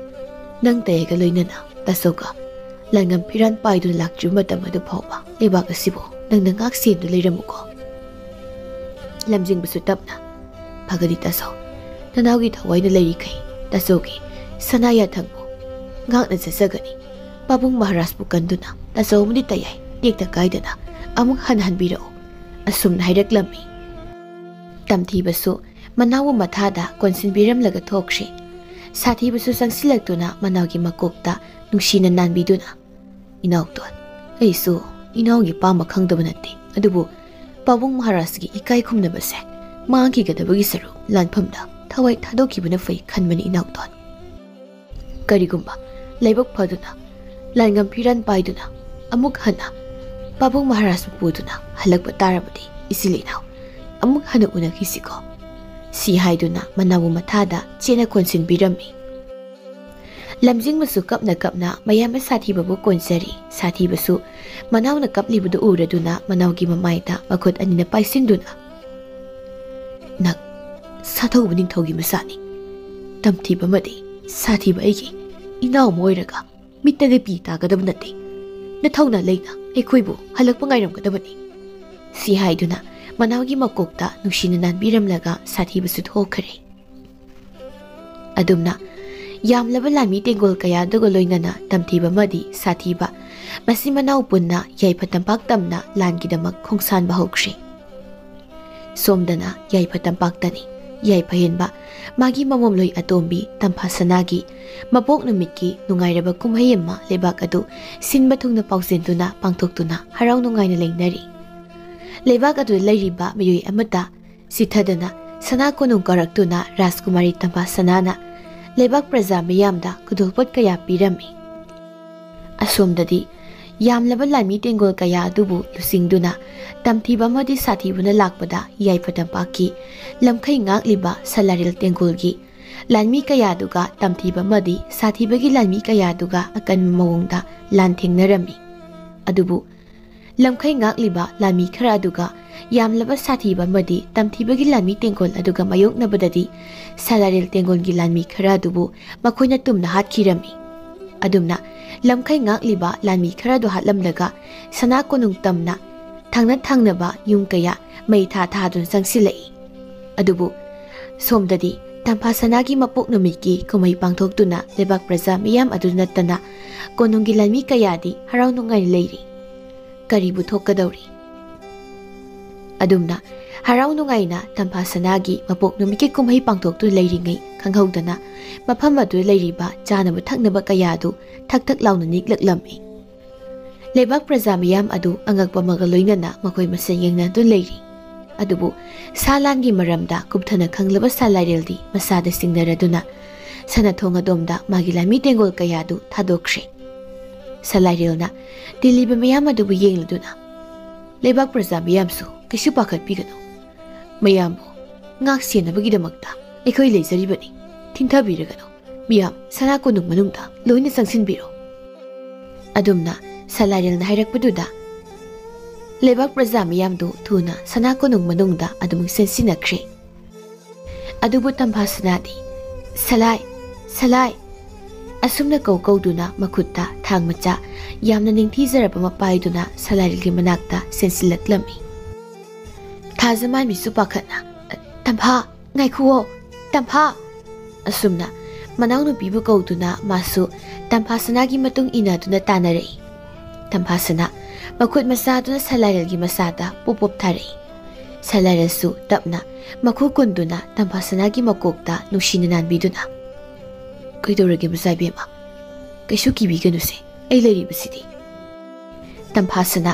ꯅꯪ ꯇꯌꯥꯏꯒ ꯂꯣꯏꯅꯅ ꯇꯥꯆꯧꯒ ꯂꯥꯟꯉꯝ ꯐꯤꯔꯥꯟ ꯄꯥꯏꯗꯨꯅ ꯂꯥꯛꯇ꯭ꯔꯤꯕ ꯃꯇꯝ ꯑꯗꯨ ꯐꯥꯎꯕ ꯂꯩꯕꯥꯛ ꯑꯁꯤꯕꯨ ꯅꯪꯅ ꯉꯥꯛ ꯁꯦꯟꯗꯨ ꯂꯩꯔꯝꯃꯨꯀꯣ." ꯂꯝꯖꯤꯡꯕꯁꯨ ꯇꯞꯅ "ꯐꯒꯅꯤ ꯇꯥꯆꯧ, ꯅꯅꯥꯎꯒꯤ ꯊꯋꯥꯏꯅ ꯂꯩꯔꯤꯈꯩ ꯇꯥꯆꯧꯒꯤ ꯁꯅꯥ ꯌꯥꯊꯪꯕꯨ ꯉꯥꯛꯅ ꯆꯠꯆꯒꯅꯤ꯫ ꯄꯥꯕꯨꯡ ꯃꯍꯥꯔꯥꯖꯄꯨ ꯀꯟꯗꯨꯅ ꯇꯥꯆꯧ ꯑꯃꯗꯤ ꯇꯌꯥꯏ ꯇꯦꯛꯇ ꯀꯥꯏꯗꯅ ꯑꯃꯨꯛ ꯍꯟꯍꯟꯕꯤꯔꯛꯎ." ꯑꯁꯨꯝꯅ ꯍꯥꯏꯔꯛꯂꯝꯃꯤ꯫ ꯇꯝꯊꯤꯕꯁꯨ ꯃꯅꯥꯎꯕꯨ ꯃꯊꯥꯗ ꯀꯣꯟꯁꯤꯟꯕꯤꯔꯝꯂꯒ ꯊꯣꯛꯈ꯭ꯔꯦ꯫ ꯁꯥꯊꯤꯕꯁꯨ ꯆꯪꯁꯤꯜꯂꯛꯇꯨꯅ ꯃꯅꯥꯎꯒꯤ ꯃꯀꯣꯛꯇ ꯅꯨꯡꯁꯤꯅ ꯅꯥꯟꯕꯤꯗꯨꯅ "ꯏꯅꯥꯎꯇꯣꯟ, ꯑꯩꯁꯨ ꯏꯅꯥꯎꯒꯤ ꯄꯥꯝꯕ ꯈꯪꯗꯕ ꯅꯠꯇꯦ, ꯑꯗꯨꯕꯨ ꯄꯥꯕꯨꯡ ꯃꯍꯥꯔꯥꯖꯒꯤ ꯏꯀꯥꯏ ꯈꯨꯝꯅꯕꯁꯦ ꯃꯥꯡꯈꯤꯒꯗꯕꯒꯤ ꯁꯔꯨꯛ ꯂꯥꯟꯐꯝꯗ ꯊꯋꯥꯏ ꯊꯥꯗꯣꯛꯈꯤꯕꯅ ꯐꯩ ꯈꯟꯕꯅꯤ ꯏꯅꯥꯎꯇꯣꯟ꯫ ꯀꯔꯤꯒꯨꯝꯕ ꯂꯥꯏꯕꯛ ꯐꯗꯨꯅ ꯂꯥꯟꯉꯝ ꯐꯤꯔꯥꯟ ꯄꯥꯏꯗꯨꯅ ꯑꯃꯨꯛ ꯍꯟꯅ ꯄꯥꯕꯨꯡ ꯃꯍꯥꯔꯥꯖꯄꯨ ꯄꯨꯗꯨꯅ ꯍꯜꯂꯛꯄ ꯇꯥꯔꯕꯗꯤ ꯏꯆꯤꯜ ꯏꯅꯥꯎ ꯑꯃꯨꯛ ꯍꯟꯅ ꯎꯅꯈꯤꯁꯤꯀꯣ." ꯁꯤ ꯍꯥꯏꯗꯨꯅ ꯃꯅꯥꯎꯕꯨ ꯃꯊꯥꯗ ꯆꯦꯠꯅ ꯀꯣꯟꯁꯤꯟꯕꯤꯔꯝꯃꯤ꯫ ꯂꯝꯖꯤꯡꯕꯁꯨ ꯀꯞꯅ ꯃꯌꯥꯝꯕ ꯁꯥꯊꯤꯕꯕꯨ ꯀꯣꯟꯖꯔꯤ꯫ ꯁꯥꯊꯤꯕꯁꯨ ꯃꯅꯥꯎꯅ ꯀꯞꯂꯤꯕꯗꯨ ꯎꯔꯗꯨꯅ ꯃꯅꯥꯎꯒꯤ ꯃꯃꯥꯏꯗ ꯃꯈꯨꯠ ꯑꯅꯤꯅ ꯄꯥꯏꯁꯤꯟꯗꯨꯅ ꯅꯪ ꯁꯥꯊꯧꯕ ꯅꯤꯡꯊꯧꯒꯤ ꯃꯆꯥꯅꯤ ꯇꯝꯊꯤꯕ ꯑꯃꯗꯤ ꯁꯥꯊꯤꯕ ꯑꯩꯒꯤ ꯏꯅꯥꯎ ꯑꯃ ꯑꯣꯏꯔꯒ ꯃꯤꯠꯇꯗꯤ ꯄꯤ ꯇꯥꯒꯗꯕ ꯅꯠꯇꯦ ꯅꯊꯧꯅ ꯂꯩꯅ ꯑꯩꯈꯣꯏꯕꯨ ꯍꯜꯂꯛꯄ ꯉꯥꯏꯔꯝꯒꯗꯕꯅꯤ ꯁꯤ ꯍꯥꯏꯗꯨꯅ ꯃꯅꯥꯎꯒꯤ ꯃꯀꯣꯛꯇ ꯅꯨꯡꯁꯤꯅ ꯅꯥꯟꯕꯤꯔꯝꯂꯒ ꯁꯥꯊꯤꯕꯁꯨ ꯊꯣꯛꯈ꯭ꯔꯦ ꯑꯗꯨꯝꯅ ꯌꯥꯝꯂꯕ ꯂꯥꯟꯃꯤ ꯇꯦꯡꯒꯣꯜ ꯀꯌꯥꯗꯨꯒ ꯂꯣꯏꯅꯅ ꯇꯝꯊꯤꯕ ꯑꯃꯗꯤ ꯁꯥꯊꯤꯕ ꯃꯁꯤ ꯃꯅꯥꯎ ꯄꯨꯟꯅ ꯌꯥꯏꯐ ꯇꯝꯄꯥꯛ ꯇꯝꯅ ꯂꯥꯟꯒꯤꯗꯃꯛ ꯈꯣꯡꯁꯥꯟꯕ ꯍꯧꯈ꯭ꯔꯦ ꯁꯣꯝꯗꯅ ꯌꯥꯏꯐ ꯇꯝꯄꯥꯛꯇꯅꯤ ꯌꯥꯏꯐꯍꯦꯟꯕ ꯃꯥꯒꯤ ꯃꯃꯣꯝꯂꯣꯏ ꯑꯇꯣꯝꯕꯤ ꯇꯝꯐꯥꯁꯅꯥꯒꯤ ꯃꯄꯣꯛ ꯅꯨꯃꯤꯠꯀꯤ ꯅꯨꯡꯉꯥꯏꯔꯕ ꯀꯨꯝꯍꯩ ꯑꯃ ꯂꯩꯕꯥꯛ ꯑꯗꯨ ꯁꯤꯟꯕ ꯊꯨꯡꯅ ꯄꯥꯎꯖꯦꯟꯗꯨꯅ ꯄꯥꯡꯊꯣꯛꯇꯨꯅ ꯍꯔꯥꯎ ꯅꯨꯡꯉꯥꯏꯅ ꯂꯩꯅꯔꯤ ꯂꯩꯕꯥꯛ ꯑꯗꯨꯗ ꯂꯩꯔꯤꯕ ꯃꯤꯑꯣꯏ ꯑꯃꯠꯇ ꯁꯤꯊꯗꯅ ꯁꯅꯥ ꯀꯣꯅꯨꯡ ꯀꯧꯔꯛꯇꯨꯅ ꯔꯥꯖꯀꯨꯃꯥꯔꯤ ꯇꯝꯐꯥꯁꯅꯥꯅ ꯂꯩꯕꯥꯛ ꯄ꯭ꯔꯖꯥ ꯃꯤꯌꯥꯝꯗ ꯈꯨꯗꯣꯜꯄꯣꯠ ꯀꯌꯥ ꯄꯤꯔꯝꯃꯤ ꯑꯁꯣꯝꯗꯗꯤ ꯌꯥꯝꯂꯕ ꯂꯥꯟꯃꯤ ꯇꯦꯡꯒꯣꯜ ꯀꯌꯥ ꯑꯗꯨꯕꯨ ꯂꯨꯆꯤꯡꯗꯨꯅ ꯇꯝꯊꯤꯕ ꯑꯃꯗꯤ ꯁꯥꯊꯤꯕꯅ ꯂꯥꯛꯄꯗ ꯌꯥꯏꯐ ꯇꯝꯄꯥꯛꯀꯤ ꯂꯝꯈꯩ ꯉꯥꯛꯂꯤꯕ ꯁꯂꯥꯔꯦꯜ ꯇꯦꯡꯒꯣꯜꯒꯤ ꯂꯥꯟꯃꯤ ꯀꯌꯥꯗꯨꯒ ꯇꯝꯊꯤꯕ ꯑꯃꯗꯤ ꯁꯥꯊꯤꯕꯒꯤ ꯂꯥꯟꯃꯤ ꯀꯌꯥꯗꯨꯒ ꯑꯀꯟꯕ ꯃꯑꯣꯡꯗ ꯂꯥꯟꯊꯦꯡꯅꯔꯝꯃꯤ ꯑꯗꯨꯕꯨ ꯂꯝꯈꯩ ꯉꯥꯛꯂꯤꯕ ꯂꯥꯟꯃꯤ ꯈꯔ ꯑꯗꯨꯒ ꯌꯥꯝꯂꯕ ꯁꯥꯊꯤꯕ ꯑꯃꯗꯤ ꯇꯝꯊꯤꯕꯒꯤ ꯂꯥꯟꯃꯤ ꯇꯦꯡꯒꯣꯜ ꯑꯗꯨꯒ ꯃꯥꯌꯣꯛꯅꯕꯗꯗꯤ ꯁꯂꯥꯔꯦꯜ ꯇꯦꯡꯒꯣꯜꯒꯤ ꯂꯥꯟꯃꯤ ꯈꯔ ꯑꯗꯨꯕꯨ ꯃꯈꯣꯏꯅ ꯇꯨꯝꯅ ꯍꯥꯠꯈꯤꯔꯝꯃꯤ ꯑꯗꯨꯝꯅ ꯂꯝꯈꯩ ꯉꯥꯛꯂꯤꯕ ꯂꯥꯟꯃꯤ ꯈꯔꯗꯨ ꯍꯥꯠꯂꯝꯂꯒ ꯁꯅꯥ ꯀꯣꯅꯨꯡ ꯇꯝꯅ ꯊꯪꯅ ꯊꯪꯅꯕ ꯌꯨꯝ ꯀꯌꯥ ꯃꯩ ꯊꯥꯗꯨꯅ ꯆꯪꯁꯤꯜꯂꯛꯏ ꯑꯗꯨꯕꯨ ꯁꯣꯝꯗꯗꯤ ꯇꯝꯐꯥꯁꯅꯥꯒꯤ ꯃꯄꯣꯛ ꯅꯨꯃꯤꯠꯀꯤ ꯀꯨꯝꯍꯩ ꯄꯥꯡꯊꯣꯛꯇꯨꯅ ꯂꯩꯕꯥꯛ ꯄ꯭ꯔꯖꯥ ꯃꯤꯌꯥꯝ ꯑꯗꯨ ꯅꯠꯇꯅ ꯀꯣꯅꯨꯡꯒꯤ ꯂꯥꯟꯃꯤ ꯀꯌꯥꯗꯤ ꯍꯔꯥꯎ ꯅꯨꯡꯉꯥꯏꯅ ꯂꯩꯔꯤ ꯀꯔꯤꯕꯨ ꯊꯣꯛꯀꯗꯧꯔꯤ ꯑꯗꯨꯝꯅ ꯍꯔꯥꯎ ꯅꯨꯡꯉꯥꯏꯅ ꯇꯝꯐꯥꯁꯅꯥꯒꯤ ꯃꯄꯣꯛ ꯅꯨꯃꯤꯠꯀꯤ ꯀꯨꯝꯍꯩ ꯄꯥꯡꯊꯣꯛꯇꯨꯅ ꯂꯩꯔꯤꯉꯩ ꯈꯪꯍꯧꯗꯅ ꯃꯐꯝ ꯑꯗꯨꯗ ꯂꯩꯔꯤꯕ ꯆꯥꯅꯕ ꯊꯛꯅꯕ ꯀꯌꯥꯗꯨ ꯊꯛ ꯊꯛ ꯂꯥꯎꯅ ꯅꯤꯛꯂꯛꯂꯝꯃꯤ ꯂꯩꯕꯥꯛ ꯄ꯭ꯔꯖꯥ ꯃꯤꯌꯥꯝ ꯑꯗꯨ ꯑꯉꯛꯄ ꯑꯃꯒ ꯂꯣꯏꯅꯅ ꯃꯈꯣꯏ ꯃꯁꯦꯟ ꯌꯦꯡꯅꯗꯨꯅ ꯂꯩꯔꯤ ꯑꯗꯨꯕꯨ ꯁꯥ ꯂꯥꯟꯒꯤ ꯃꯔꯝꯗ ꯀꯨꯞꯊꯅ ꯈꯪꯂꯕ ꯁꯂꯥꯏꯔꯦꯜꯗꯤ ꯃꯁꯥꯗ ꯁꯤꯡꯅꯔꯗꯨꯅ ꯁꯅꯊꯣꯡ ꯑꯗꯣꯝꯗ ꯃꯥꯒꯤ ꯂꯥꯟꯃꯤ ꯇꯦꯡꯒꯣꯜ ꯀꯌꯥꯗꯨ ꯊꯥꯗꯣꯛꯈ꯭ꯔꯦ ꯁꯂꯥꯏꯔꯦꯜꯅ ꯇꯤꯜꯂꯤꯕ ꯃꯤꯌꯥꯝ ꯑꯗꯨꯕꯨ ꯌꯦꯡꯂꯗꯨꯅ ꯂꯩꯕꯥꯛ ꯄ꯭ꯔꯖꯥ ꯃꯤꯌꯥꯝꯁꯨ ꯀꯩꯁꯨ ꯄꯥꯈꯠꯄꯤꯒꯅꯨ ꯃꯌꯥꯝꯕꯨ ꯉꯥꯛ ꯁꯦꯟꯅꯕꯒꯤꯗꯃꯛꯇ ꯑꯩꯈꯣꯏ ꯂꯩꯖꯔꯤꯕꯅꯤ ꯊꯤꯡꯊꯕꯤꯔꯒꯅꯨ ꯃꯤꯌꯥꯝ ꯁꯅꯥ ꯀꯣꯅꯨꯡ ꯃꯅꯨꯡꯗ ꯂꯣꯏꯅ ꯆꯪꯁꯤꯟꯕꯤꯔꯣ ꯑꯗꯨꯝꯅ ꯁꯂꯥꯏꯔꯦꯜꯅ ꯍꯥꯏꯔꯛꯄꯗꯨꯗ ꯂꯩꯕꯥꯛ ꯄ꯭ꯔꯖꯥ ꯃꯤꯌꯥꯝꯗꯨ ꯊꯨꯅ ꯁꯅꯥ ꯀꯣꯅꯨꯡ ꯃꯅꯨꯡꯗ ꯑꯗꯨꯃꯛ ꯆꯪꯁꯤꯟꯅꯈ꯭ꯔꯦ ꯑꯗꯨꯕꯨ ꯇꯝꯐꯥꯁꯅꯥꯗꯤ ꯁꯂꯥꯏ ꯁꯂꯥꯏ ꯑꯁꯨꯝꯅ ꯀꯧꯗꯨꯅ ꯃꯈꯨꯠꯇ ꯊꯥꯡ ꯃꯆꯥ ꯌꯥꯝꯅ ꯅꯤꯡꯊꯤꯖꯔꯕ ꯑꯃ ꯄꯥꯏꯗꯨꯅ ꯁꯂꯥꯏꯔꯦꯜꯒꯤ ꯃꯅꯥꯛꯇ ꯆꯦꯟꯁꯤꯜꯂꯛꯂꯝꯃꯤ ꯊꯥꯖꯃꯥꯟꯕꯤꯁꯨ ꯄꯥꯈꯠꯅ ꯇꯝꯐꯥ ꯉꯥꯏꯈꯨꯑꯣ ꯇꯝꯐꯥ ꯑꯁꯨꯝꯅ ꯃꯅꯥꯎꯅꯨꯄꯤꯕꯨ ꯀꯧꯗꯨꯅ ꯃꯥꯁꯨ ꯇꯝꯐꯥꯁꯅꯥꯒꯤ ꯃꯇꯨꯡ ꯏꯟꯅꯗꯨꯅ ꯇꯥꯟꯅꯔꯛꯏ ꯇꯝꯐꯥꯁꯅꯥ ꯃꯈꯨꯠ ꯃꯆꯥꯗꯨꯅ ꯁꯂꯥꯏꯔꯦꯜꯒꯤ ꯃꯁꯥꯗ ꯄꯣꯞ ꯄꯣꯞ ꯊꯥꯔꯛꯏ ꯁꯂꯥꯏꯔꯦꯜꯁꯨ ꯇꯞꯅ ꯃꯈꯨ ꯀꯨꯟꯗꯨꯅ ꯇꯝꯐꯥꯁꯅꯥꯒꯤ ꯃꯀꯣꯛꯇ ꯅꯨꯡꯁꯤꯅ ꯅꯥꯟꯕꯤꯗꯨꯅ ꯀꯩꯗꯧꯔꯒꯦ ꯃꯆꯥꯏꯕꯦꯝꯃ ꯀꯩꯁꯨ ꯀꯤꯕꯤꯒꯅꯨꯁꯦ ꯑꯩ ꯂꯩꯔꯤꯕꯁꯤꯗꯤ ꯇꯝꯐꯥꯁꯅꯥ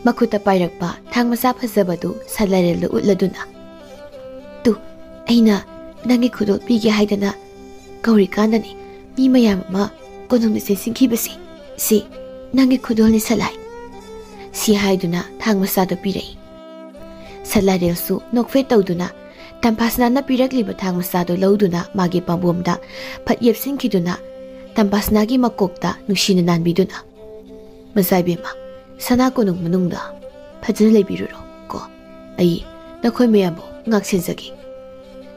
ꯃꯈꯨꯠꯇ ꯄꯥꯏꯔꯛꯄ ꯊꯥꯡ ꯃꯆꯥ ꯐꯖꯕꯗꯨ ꯁꯂꯥꯏꯔꯦꯜꯗ ꯎꯠꯂꯗꯨꯅ ꯇꯨ ꯑꯩꯅ ꯅꯪꯒꯤ ꯈꯨꯗꯣꯜ ꯄꯤꯒꯦ ꯍꯥꯏꯗꯅ ꯀꯧꯔꯤꯀꯥꯟꯗꯅꯤ ꯃꯤ ꯃꯌꯥꯝ ꯑꯃ ꯀꯣꯅꯨꯡꯗ ꯆꯦꯟꯁꯤꯟꯈꯤꯕꯁꯤ ꯁꯤ ꯅꯪꯒꯤ ꯈꯨꯗꯣꯜꯅꯤ ꯁꯂꯥꯏ ꯁꯤ ꯍꯥꯏꯗꯨꯅ ꯊꯥꯡ ꯃꯆꯥꯗꯨ ꯄꯤꯔꯛꯏ ꯁꯂꯥꯏꯔꯦꯜꯁꯨ ꯅꯣꯛꯐꯦꯠ ꯇꯧꯗꯨꯅ ꯇꯝꯐꯥꯁꯅꯥꯅ ꯄꯤꯔꯛꯂꯤꯕ ꯊꯥꯡ ꯃꯆꯥꯗꯨ ꯂꯧꯗꯨꯅ ꯃꯥꯒꯤ ꯄꯥꯝꯕꯣꯝꯗ ꯐꯠ ꯌꯦꯞꯁꯤꯟꯈꯤꯗꯨꯅ ꯇꯝꯐꯥꯁꯅꯥꯒꯤ ꯃꯀꯣꯛꯇ ꯅꯨꯡꯁꯤꯅ ꯅꯥꯟꯕꯤꯗꯨꯅ ꯃꯆꯥꯏꯕꯦꯝꯃ ꯁꯅꯥ ꯀꯣꯅꯨꯡ ꯃꯅꯨꯡꯗ ꯐꯖꯅ ꯂꯩꯕꯤꯔꯨꯔꯣ ꯀꯣ ꯑꯩ ꯅꯈꯣꯏ ꯃꯌꯥꯝꯕꯨ ꯉꯥꯛꯁꯦꯟꯖꯒꯦ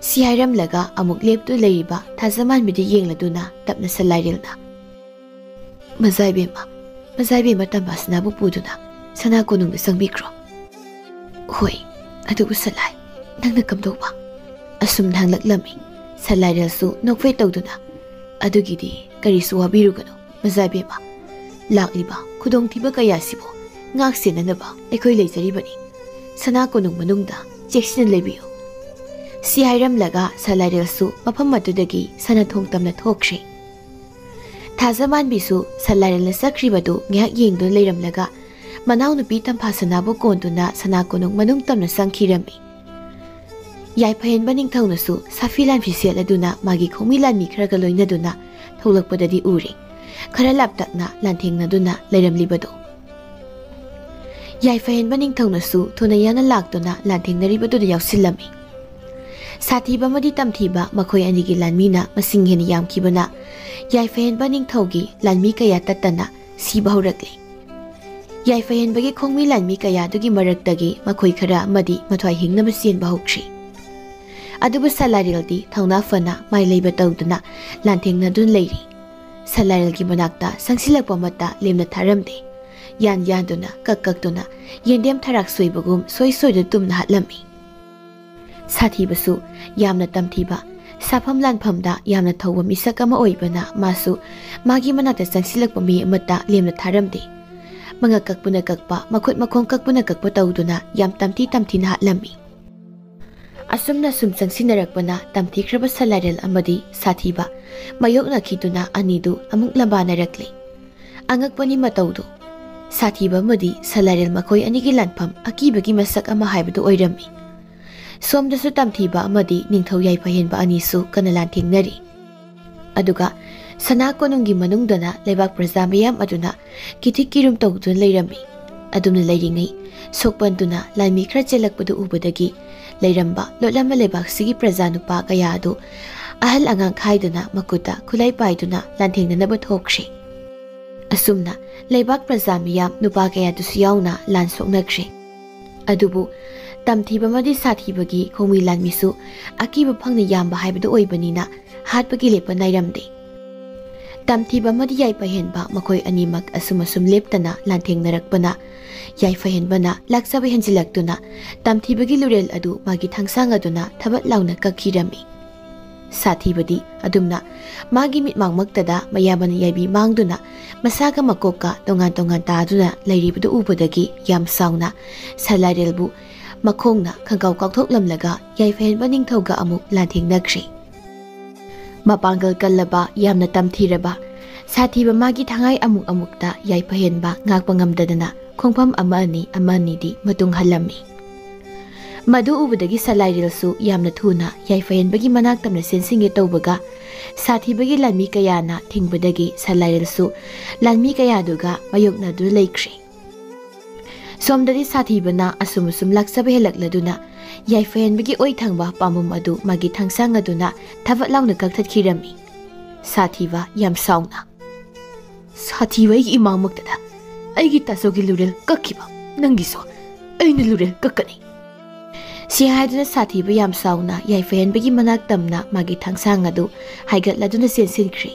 ꯁꯤ ꯍꯥꯏꯔꯝꯂꯒ ꯑꯃꯨꯛ ꯂꯦꯞꯇꯨꯅ ꯂꯩꯔꯤꯕ ꯊꯥꯖꯃꯥꯟꯕꯤꯗ ꯌꯦꯡꯂꯗꯨꯅ ꯇꯞꯅ ꯁꯂꯥꯏꯔꯦꯜꯅ ꯃꯆꯥꯏꯕꯦꯝꯃ ꯇꯝꯐꯥꯁꯅꯥꯕꯨ ꯄꯨꯗꯨꯅ ꯁꯅꯥ ꯀꯣꯅꯨꯡꯗ ꯆꯪꯕꯤꯈ꯭ꯔꯣ ꯍꯣꯏ ꯑꯗꯨꯕꯨ ꯁꯂꯥꯏ ꯅꯪꯅ ꯀꯝꯗꯧꯕ ꯑꯁꯨꯝꯅ ꯍꯪꯂꯛꯂꯝꯃꯤ ꯁꯂꯥꯏꯔꯦꯜꯁꯨ ꯅꯣꯛꯐꯦꯠ ꯇꯧꯗꯨꯅ ꯑꯗꯨꯒꯤꯗꯤ ꯀꯔꯤꯁꯨ ꯋꯥꯕꯤꯔꯨꯒꯅꯨ ꯃꯆꯥꯏꯕꯦꯝꯃ ꯂꯥꯛꯂꯤꯕ ꯈꯨꯗꯣꯡꯊꯤꯕ ꯀꯌꯥꯁꯤꯕꯨ ꯉꯥꯛ ꯁꯦꯟꯅꯅꯕ ꯑꯩꯈꯣꯏ ꯂꯩꯖꯔꯤꯕꯅꯤ ꯁꯅꯥ ꯀꯣꯅꯨꯡ ꯃꯅꯨꯡꯗ ꯆꯦꯛꯁꯤꯟꯅ ꯂꯩꯕꯤꯌꯨ ꯁꯤ ꯍꯥꯏꯔꯝꯂꯒ ꯁꯂꯥꯏꯔꯦꯜꯁꯨ ꯃꯐꯝ ꯑꯗꯨꯗꯒꯤ ꯁꯅꯊꯣꯡ ꯇꯝꯅ ꯊꯣꯛꯈ꯭ꯔꯦ ꯊꯥꯖꯃꯥꯟꯕꯤꯁꯨ ꯁꯂꯥꯏꯔꯦꯜꯅ ꯆꯠꯈ꯭ꯔꯤꯕꯗꯨ ꯉꯥꯏꯍꯥꯛ ꯌꯦꯡꯗꯨꯅ ꯂꯩꯔꯝꯂꯒ ꯃꯅꯥꯎꯅꯨꯄꯤ ꯇꯝꯐꯥꯁꯅꯥꯕꯨ ꯀꯣꯟꯗꯨꯅ ꯁꯅꯥ ꯀꯣꯅꯨꯡ ꯃꯅꯨꯡ ꯇꯝꯅ ꯆꯪꯈꯤꯔꯝꯃꯤ ꯌꯥꯏꯐꯍꯦꯟꯕ ꯅꯤꯡꯊꯧꯅꯁꯨ ꯁꯥꯐꯤ ꯂꯥꯟꯐꯤ ꯁꯦꯠꯂꯗꯨꯅ ꯃꯥꯒꯤ ꯈꯣꯡꯃꯤ ꯂꯥꯟꯃꯤ ꯈꯔꯒ ꯂꯣꯏꯅꯗꯨꯅ ꯊꯣꯛꯂꯛꯄꯗꯗꯤ ꯎꯔꯦ ꯈꯔ ꯂꯥꯞꯇꯛꯅ ꯂꯥꯟꯊꯦꯡꯅꯗꯨꯅ ꯂꯩꯔꯝꯂꯤꯕꯗꯨ ꯌꯥꯏꯐꯍꯦꯟꯕ ꯅꯤꯡꯊꯧꯅꯁꯨ ꯊꯨꯅ ꯌꯥꯡꯅ ꯂꯥꯛꯇꯨꯅ ꯂꯥꯟꯊꯦꯡꯅꯔꯤꯕꯗꯨꯗ ꯌꯥꯎꯁꯤꯜꯂꯝꯃꯤ ꯁꯥꯊꯤꯕ ꯑꯃꯗꯤ ꯇꯝꯊꯤꯕ ꯃꯈꯣꯏ ꯑꯅꯤꯒꯤ ꯂꯥꯟꯃꯤꯅ ꯃꯁꯤꯡ ꯍꯦꯟꯅ ꯌꯥꯝꯈꯤꯕꯅ ꯌꯥꯏꯐꯍꯦꯟꯕ ꯅꯤꯡꯊꯧꯒꯤ ꯂꯥꯟꯃꯤ ꯀꯌꯥ ꯇꯠꯇꯅ ꯁꯤꯕ ꯍꯧꯔꯛꯂꯤ ꯌꯥꯏꯐꯍꯦꯟꯕꯒꯤ ꯈꯣꯡꯃꯤ ꯂꯥꯟꯃꯤ ꯀꯌꯥꯗꯨꯒꯤ ꯃꯔꯛꯇꯒꯤ ꯃꯈꯣꯏ ꯈꯔ ꯑꯃꯗꯤ ꯃꯊ꯭ꯋꯥꯏ ꯍꯤꯡꯅꯕ ꯆꯦꯟꯕ ꯍꯧꯈ꯭ꯔꯤ ꯑꯗꯨꯕꯨ ꯁꯂꯥꯏꯔꯦꯜꯗꯤ ꯊꯧꯅꯥ ꯐꯅ ꯃꯥꯏ ꯂꯩꯕ ꯇꯧꯗꯨꯅ ꯂꯥꯟꯊꯦꯡꯅꯗꯨꯅ ꯂꯩꯔꯤ꯫ ꯁꯂꯥꯏꯔꯦꯜꯒꯤ ꯃꯅꯥꯛꯇ ꯁꯪꯁꯤꯜꯂꯛꯄ ꯃꯇ ꯂꯦꯝꯅ ꯊꯥꯔꯝꯗꯦ꯫ ꯌꯥꯟ ꯌꯥꯟꯗꯨꯅ ꯀꯛꯇꯨꯅ ꯌꯦꯟꯗꯦꯝ ꯊꯔꯥꯛ ꯁꯣꯏꯕꯒꯨꯝ ꯁꯣꯏꯗ ꯇꯨꯝꯅ ꯍꯥꯠꯂꯝꯃꯤ꯫ ꯁꯥꯊꯤꯕꯁꯨ ꯌꯥꯝꯅ ꯇꯝꯊꯤꯕ, ꯁꯥꯐꯝ ꯂꯥꯟꯐꯝꯗ ꯌꯥꯝꯅ ꯊꯧꯕ ꯃꯤꯁꯛ ꯑꯃ ꯑꯣꯏꯕꯅ ꯃꯥꯁꯨ ꯃꯥꯒꯤ ꯃꯅꯥꯛꯇ ꯆꯪꯁꯤꯜꯂꯛꯄ ꯃꯤ ꯑꯃꯠꯇ ꯂꯦꯝꯅ ꯊꯥꯔꯝꯗꯦ꯫ ꯃꯉꯛ ꯀꯛꯄꯅ ꯀꯛꯄ, ꯃꯈꯨꯠ ꯃꯈꯣꯡ ꯀꯛꯄꯅ ꯀꯛꯄ ꯇꯧꯗꯨꯅ ꯌꯥꯝ ꯇꯝꯊꯤꯅ ꯍꯥꯠꯂꯝꯃꯤ꯫ ꯑꯁꯨꯝꯅ ꯁꯨꯝ ꯆꯪꯁꯤꯟꯅꯔꯛꯄꯅ ꯇꯝꯊꯤꯈ꯭ꯔꯕ ꯁꯂꯥꯏꯔꯦꯜ ꯑꯃꯗꯤ ꯁꯥꯊꯤꯕ ꯃꯥꯌꯣꯛꯅꯈꯤꯗꯨꯅ ꯑꯅꯤꯗꯨ ꯑꯃꯨꯛ ꯂꯝꯕꯥꯅꯔꯛꯂꯤ꯫ ꯑꯉꯛꯄꯅꯤ ꯃꯇꯧꯗꯨ꯫ ꯁꯥꯊꯤꯕ ꯑꯃꯗꯤ ꯁꯂꯥꯏꯔꯦꯜ ꯃꯈꯣꯏ ꯑꯅꯤꯒꯤ ꯂꯥꯟꯐꯝ ꯑꯀꯤꯕꯒꯤ ꯃꯁꯛ ꯑꯃ ꯍꯥꯏꯕꯗꯨ ꯑꯣꯏꯔꯝꯃꯤ꯫ ꯁꯣꯝꯗꯁꯨ ꯇꯝꯊꯤꯕ ꯑꯃꯗꯤ ꯅꯤꯡꯊꯧ ꯌꯥꯏꯐꯍꯦꯟꯕ ꯑꯅꯤꯁꯨ ꯀꯟꯅ ꯂꯥꯟꯊꯦꯡꯅꯔꯤ꯫ ꯑꯗꯨꯒ ꯁꯅꯥ ꯀꯣꯅꯨꯡꯒꯤ ꯃꯅꯨꯡꯗꯅ ꯂꯩꯕꯥꯛ ꯄ꯭ꯔꯖꯥ ꯃꯌꯥꯝ ꯑꯗꯨꯅ ꯀꯤꯊꯤ ꯀꯤꯔꯨꯝ ꯇꯧꯗꯨꯅ ꯂꯩꯔꯝꯃꯤ꯫ ꯑꯗꯨꯝꯅ ꯂꯩꯔꯤꯉꯩ ꯁꯣꯛꯄꯟꯗꯨꯅ ꯂꯥꯟꯃꯤ ꯈꯔ ꯆꯦꯜꯂꯛꯄꯗꯨ ꯎꯕꯗꯒꯤ ꯂꯩꯔꯝꯕ ꯂꯣꯠꯂꯝꯕ ꯂꯩꯕꯥꯛꯁꯤꯒꯤ ꯄ꯭ꯔꯖꯥ ꯅꯨꯄꯥ ꯀꯌꯥ ꯑꯗꯨ ꯑꯍꯜ ꯑꯉꯥꯡ ꯈꯥꯏꯗꯨꯅ ꯃꯈꯨꯠꯇ ꯈꯨꯠꯂꯥꯏ ꯄꯥꯏꯗꯨꯅ ꯂꯥꯟꯊꯦꯡꯅꯅꯕ ꯊꯣꯛꯈ꯭ꯔꯦ꯫ ꯑꯁꯨꯝꯅ ꯂꯩꯕꯥꯛ ꯄ꯭ꯔꯖꯥ ꯃꯤꯌꯥꯝ ꯅꯨꯄꯥ ꯀꯌꯥꯗꯨꯁꯨ ꯌꯥꯎꯅ ꯂꯥꯟ ꯁꯣꯛꯅꯈ꯭ꯔꯦ꯫ ꯑꯗꯨꯕꯨ ꯇꯝꯊꯤꯕ ꯑꯃꯗꯤ ꯁꯥꯊꯤꯕꯒꯤ ꯈꯣꯡꯃꯤ ꯂꯥꯟꯃꯤꯁꯨ ꯑꯀꯤꯕ ꯐꯪꯅ ꯌꯥꯝꯕ ꯍꯥꯏꯕꯗꯨ ꯑꯣꯏꯕꯅꯤꯅ ꯍꯥꯠꯄꯒꯤ ꯂꯦꯞꯄ ꯅꯥꯏꯔꯝꯗꯦ꯫ ꯇꯝꯊꯤꯕ ꯑꯃꯗꯤ ꯌꯥꯏꯐꯍꯦꯟꯕ ꯃꯈꯣꯏ ꯑꯅꯤꯃꯛ ꯑꯁꯨꯝ ꯂꯦꯞꯇꯅ ꯂꯥꯟꯊꯦꯡꯅꯔꯛꯄꯅ ꯌꯥꯏꯐꯍꯦꯟꯕꯅ ꯂꯥꯛꯆꯕ ꯍꯦꯟꯖꯤꯜꯂꯛꯇꯨꯅ ꯇꯝꯊꯤꯕꯒꯤ ꯂꯨꯔꯦꯜ ꯑꯗꯨ ꯃꯥꯒꯤ ꯊꯥꯡꯁꯥꯡ ꯑꯗꯨꯅ ꯊꯕꯠ ꯂꯥꯎꯅ ꯀꯛꯈꯤꯔꯝꯃꯤ꯫ ꯁꯥꯊꯤꯕꯗꯤ ꯑꯗꯨꯝꯅ ꯃꯥꯒꯤ ꯃꯤꯠꯃꯥꯡꯃꯛꯇꯗ ꯃꯌꯥꯕꯅ ꯌꯥꯏꯕꯤ ꯃꯥꯡꯗꯨꯅ ꯃꯁꯥꯒ ꯃꯀꯣꯛꯀ ꯇꯣꯉꯥꯟ ꯇꯥꯗꯨꯅ ꯂꯩꯔꯤꯕꯗꯨ ꯎꯕꯗꯒꯤ ꯌꯥꯝ ꯁꯥꯎꯅ ꯁꯂꯥꯏꯔꯦꯜꯕꯨ ꯃꯈꯣꯡꯅ ꯈꯪꯒꯥꯎ ꯀꯥꯎꯊꯣꯛꯂꯝꯂꯒ ꯌꯥꯏꯐꯍꯦꯟꯕ ꯅꯤꯡꯊꯧꯒ ꯑꯃꯨꯛ ꯂꯥꯟꯊꯦꯡꯅꯈ꯭ꯔꯦ꯫ ꯃꯄꯥꯡꯒꯜ ꯀꯜꯂꯕ ꯌꯥꯝꯅ ꯇꯝꯊꯤꯔꯕ ꯁꯥꯊꯤꯕ ꯃꯥꯒꯤ ꯊꯥꯡꯉꯥꯏ ꯑꯃꯨꯛꯇ ꯌꯥꯏꯐꯍꯦꯟꯕ ꯉꯥꯛꯄ ꯉꯝꯗꯗꯅ ꯈꯣꯡꯐꯝ ꯑꯃ ꯑꯅꯤꯗꯤ ꯃꯇꯨꯡ ꯍꯜꯂꯝꯃꯤ꯫ ꯃꯗꯨ ꯎꯕꯗꯒꯤ ꯁꯂꯥꯏꯔꯦꯜꯁꯨ ꯌꯥꯝꯅ ꯊꯨꯅ ꯌꯥꯏꯐꯍꯦꯟꯕꯒꯤ ꯃꯅꯥꯛ ꯇꯝꯅ ꯆꯦꯟꯁꯤꯟꯒꯦ ꯇꯧꯕꯒ ꯁꯥꯊꯤꯕꯒꯤ ꯂꯥꯟꯃꯤ ꯀꯌꯥꯅ ꯊꯤꯡꯕꯗꯒꯤ ꯁꯂꯥꯏꯔꯦꯜꯁꯨ ꯂꯥꯟꯃꯤ ꯀꯌꯥꯗꯨꯒ ꯃꯥꯌꯣꯛꯅꯗꯨꯅ ꯂꯩꯈ꯭ꯔꯦ꯫ ꯁꯣꯝꯗꯗꯤ ꯁꯥꯊꯤꯕꯅ ꯑꯁꯨꯝ ꯂꯥꯛꯆꯕ ꯍꯦꯜꯂꯛꯂꯗꯨꯅ ꯌꯥꯏꯐꯍꯦꯟꯕꯒꯤ ꯑꯣꯏ ꯊꯪꯕ ꯄꯥꯝꯕꯣꯝ ꯑꯗꯨ ꯃꯥꯒꯤ ꯊꯥꯡꯁꯥꯡ ꯑꯗꯨꯅ ꯊꯕꯠ ꯂꯥꯎꯅ ꯀꯛꯊꯠꯈꯤꯔꯝꯃꯤ꯫ ꯁꯥꯊꯤꯕ ꯌꯥꯝ ꯁꯥꯎꯅ "ꯁꯥꯊꯤꯕ ꯑꯩꯒꯤ ꯏꯃꯥꯡꯃꯛꯇꯗ ꯑꯩꯒꯤ ꯇꯥꯆꯧꯒꯤ ꯂꯨꯔꯦꯜ ꯀꯛꯈꯤꯕ, ꯅꯪꯒꯤꯁꯨ ꯑꯩꯅ ꯂꯨꯔꯦꯜ ꯀꯛꯀꯅꯤ" ꯁꯤ ꯍꯥꯏꯗꯨꯅ ꯁꯥꯊꯤꯕ ꯌꯥꯝ ꯁꯥꯎꯅ ꯌꯥꯏꯐꯍꯦꯟꯕꯒꯤ ꯃꯅꯥꯛ ꯇꯝꯅ ꯃꯥꯒꯤ ꯊꯥꯡꯁꯥꯡ ꯑꯗꯨ ꯍꯥꯏꯒꯠꯂꯗꯨꯅ ꯆꯦꯟꯁꯤꯟꯈ꯭ꯔꯦ꯫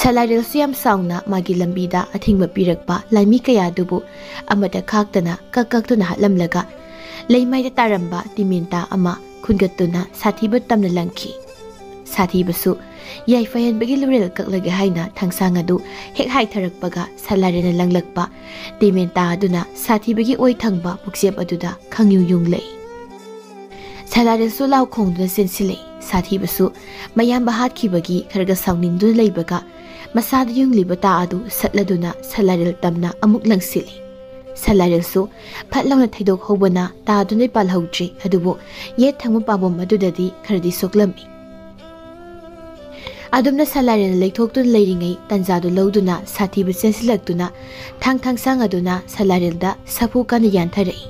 ꯁꯂꯥꯏꯔꯦꯜꯁꯨ ꯌꯥꯝ ꯁꯥꯎꯅ ꯃꯥꯒꯤ ꯂꯝꯕꯤꯗ ꯑꯊꯤꯡꯕ ꯄꯤꯔꯛꯄ ꯂꯥꯟꯃꯤ ꯀꯌꯥꯗꯨꯕꯨ ꯑꯃꯠꯇ ꯈꯥꯛꯇꯅ ꯀꯛꯇꯨꯅ ꯍꯥꯠꯂꯝꯂꯒ ꯂꯩꯃꯥꯏꯗ ꯇꯥꯔꯝꯕ ꯇꯤꯃꯦꯟꯇꯥ ꯑꯃ ꯈꯨꯟꯒꯠꯇꯨꯅ ꯁꯥꯊꯤꯕ ꯇꯝꯅ ꯂꯪꯈꯤ꯫ ꯁꯥꯊꯤꯕꯁꯨ ꯌꯥꯏꯐꯍꯦꯟꯕꯒꯤ ꯂꯨꯔꯦꯜ ꯀꯛꯂꯒꯦ ꯍꯥꯏꯅ ꯊꯥꯡꯁꯥꯡ ꯑꯗꯨ ꯍꯦꯛ ꯍꯥꯏꯊꯔꯛꯄꯒ ꯁꯂꯥꯏꯔꯦꯜꯅ ꯂꯪꯂꯛꯄ ꯇꯤꯃꯦꯟꯇꯥ ꯑꯗꯨꯅ ꯁꯥꯊꯤꯕꯒꯤ ꯑꯣꯏ ꯊꯪꯕ ꯄꯨꯛꯆꯦꯞ ꯑꯗꯨꯗ ꯈꯪꯌꯨꯡꯂꯛꯏ꯫ ꯁꯂꯥꯏꯔꯦꯜꯁꯨ ꯂꯥꯎ ꯈꯣꯡꯗꯨꯅ ꯆꯦꯟꯁꯤꯜꯂꯛꯏ꯫ ꯁꯥꯊꯤꯕꯁꯨ ꯃꯌꯥꯝꯕ ꯍꯥꯠꯈꯤꯕꯒꯤ ꯈꯔꯒ ꯁꯥꯎꯅꯤꯡꯗꯨꯅ ꯂꯩꯕꯒ ꯃꯁꯥꯗ ꯌꯨꯡꯂꯤꯕ ꯇꯥ ꯑꯗꯨ ꯁꯠꯂꯗꯨꯅ ꯁꯂꯥꯏꯔꯦꯜ ꯇꯝꯅ ꯑꯃꯨꯛ ꯂꯪꯁꯤꯜꯂꯤ꯫ ꯁꯂꯥꯏꯔꯦꯜꯁꯨ ꯐꯠ ꯂꯥꯎꯅ ꯊꯩꯗꯣꯛꯍꯧꯕꯅ ꯇꯥꯗꯨꯅ ꯄꯥꯜꯍꯧꯗ꯭ꯔꯤ, ꯑꯗꯨꯕꯨ ꯌꯦꯠ ꯊꯪꯕ ꯄꯥꯝꯕꯣꯝ ꯑꯗꯨꯗꯗꯤ ꯈꯔꯗꯤ ꯁꯣꯛꯂꯝꯃꯤ꯫ ꯑꯗꯨꯝꯅ ꯁꯂꯥꯏꯔꯦꯜꯅ ꯂꯩꯊꯣꯛꯇꯨꯅ ꯂꯩꯔꯤꯉꯩ ꯇꯟꯖꯥꯗꯨ ꯂꯧꯗꯨꯅ ꯁꯥꯊꯤꯕ ꯆꯦꯟꯁꯤꯜꯂꯛꯇꯨꯅ ꯊꯥꯡꯁꯥꯡ ꯑꯗꯨꯅ ꯁꯂꯥꯏꯔꯦꯜꯗ ꯁꯥꯐꯨ ꯀꯟꯅ ꯌꯥꯟꯊꯔꯛꯏ꯫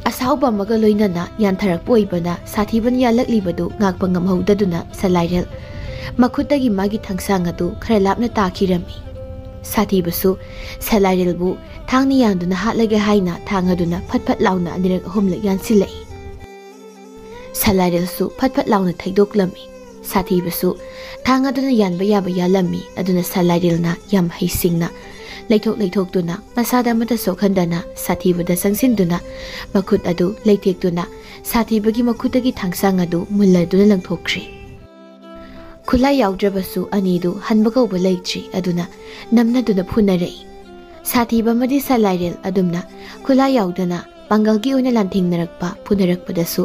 ꯑꯁꯥꯎꯕ ꯑꯃꯒ ꯂꯣꯏꯅꯅ ꯌꯥꯟꯊꯔꯛꯄ ꯑꯣꯏꯕꯅ ꯁꯥꯊꯤꯕꯅ ꯌꯥꯜꯂꯛꯂꯤꯕꯗꯨ ꯉꯥꯛꯄ ꯉꯝꯍꯧꯗꯗꯨꯅ ꯁꯂꯥꯏꯔꯦꯜ ꯃꯈꯨꯠꯇꯒꯤ ꯃꯥꯒꯤ ꯊꯥꯡꯁꯥꯡ ꯑꯗꯨ ꯈꯔ ꯂꯥꯞꯅ ꯇꯥꯈꯤꯔꯝꯃꯤ꯫ ꯁꯥꯊꯤꯕꯁꯨ ꯁꯂꯥꯏꯔꯦꯜꯕꯨ ꯊꯥꯡꯅ ꯌꯥꯟꯗꯨꯅ ꯍꯥꯠꯂꯒꯦ ꯍꯥꯏꯅ ꯊꯥꯡ ꯑꯗꯨꯅ ꯐꯠ ꯂꯥꯎꯅ ꯑꯅꯤꯔꯛ ꯑꯍꯨꯝꯂꯛ ꯌꯥꯟꯁꯤꯜꯂꯛꯏ꯫ ꯁꯂꯥꯏꯔꯦꯜꯁꯨ ꯐꯠ ꯂꯥꯎꯅ ꯊꯩꯗꯣꯛꯂꯝꯃꯤ꯫ ꯁꯥꯊꯤꯕꯁꯨ ꯊꯥꯡ ꯑꯗꯨꯅ ꯌꯥꯟꯕ ꯌꯥꯕ ꯌꯥꯜꯂꯝꯃꯤ꯫ ꯑꯗꯨꯅ ꯁꯂꯥꯏꯔꯦꯜꯅ ꯌꯥꯝ ꯍꯩꯁꯤꯡꯅ ꯂꯩꯊꯣꯛꯇꯨꯅ ꯃꯁꯥꯗ ꯑꯃꯠꯇ ꯁꯣꯛꯍꯟꯗꯅ ꯁꯥꯊꯤꯕꯗ ꯆꯪꯁꯤꯟꯗꯨꯅ ꯃꯈꯨꯠ ꯑꯗꯨ ꯂꯩꯊꯦꯛꯇꯨꯅ ꯁꯥꯊꯤꯕꯒꯤ ꯃꯈꯨꯠꯇꯒꯤ ꯊꯥꯡꯁꯥꯡ ꯑꯗꯨ ꯃꯨꯜꯂꯗꯨꯅ ꯂꯪꯊꯣꯛꯈ꯭ꯔꯦ꯫ ꯈꯨꯠꯂꯥꯏ ꯌꯥꯎꯗ꯭ꯔꯕꯁꯨ ꯑꯅꯤꯗꯨ ꯍꯟꯕ ꯀꯧꯕ ꯂꯩꯇ꯭ꯔꯤ, ꯑꯗꯨꯅ ꯅꯝꯅꯗꯨꯅ ꯐꯨꯅꯔꯛꯏ꯫ ꯁꯥꯊꯤꯕ ꯑꯃꯗꯤ ꯁꯂꯥꯏꯔꯦꯜ ꯑꯗꯨꯝꯅ ꯈꯨꯠꯂꯥꯏ ꯌꯥꯎꯗꯅ ꯄꯥꯡꯒꯜꯒꯤ ꯑꯣꯏꯅ ꯂꯥꯟꯊꯦꯡꯅꯔꯛꯄ ꯐꯨꯅꯔꯛꯄꯗꯁꯨ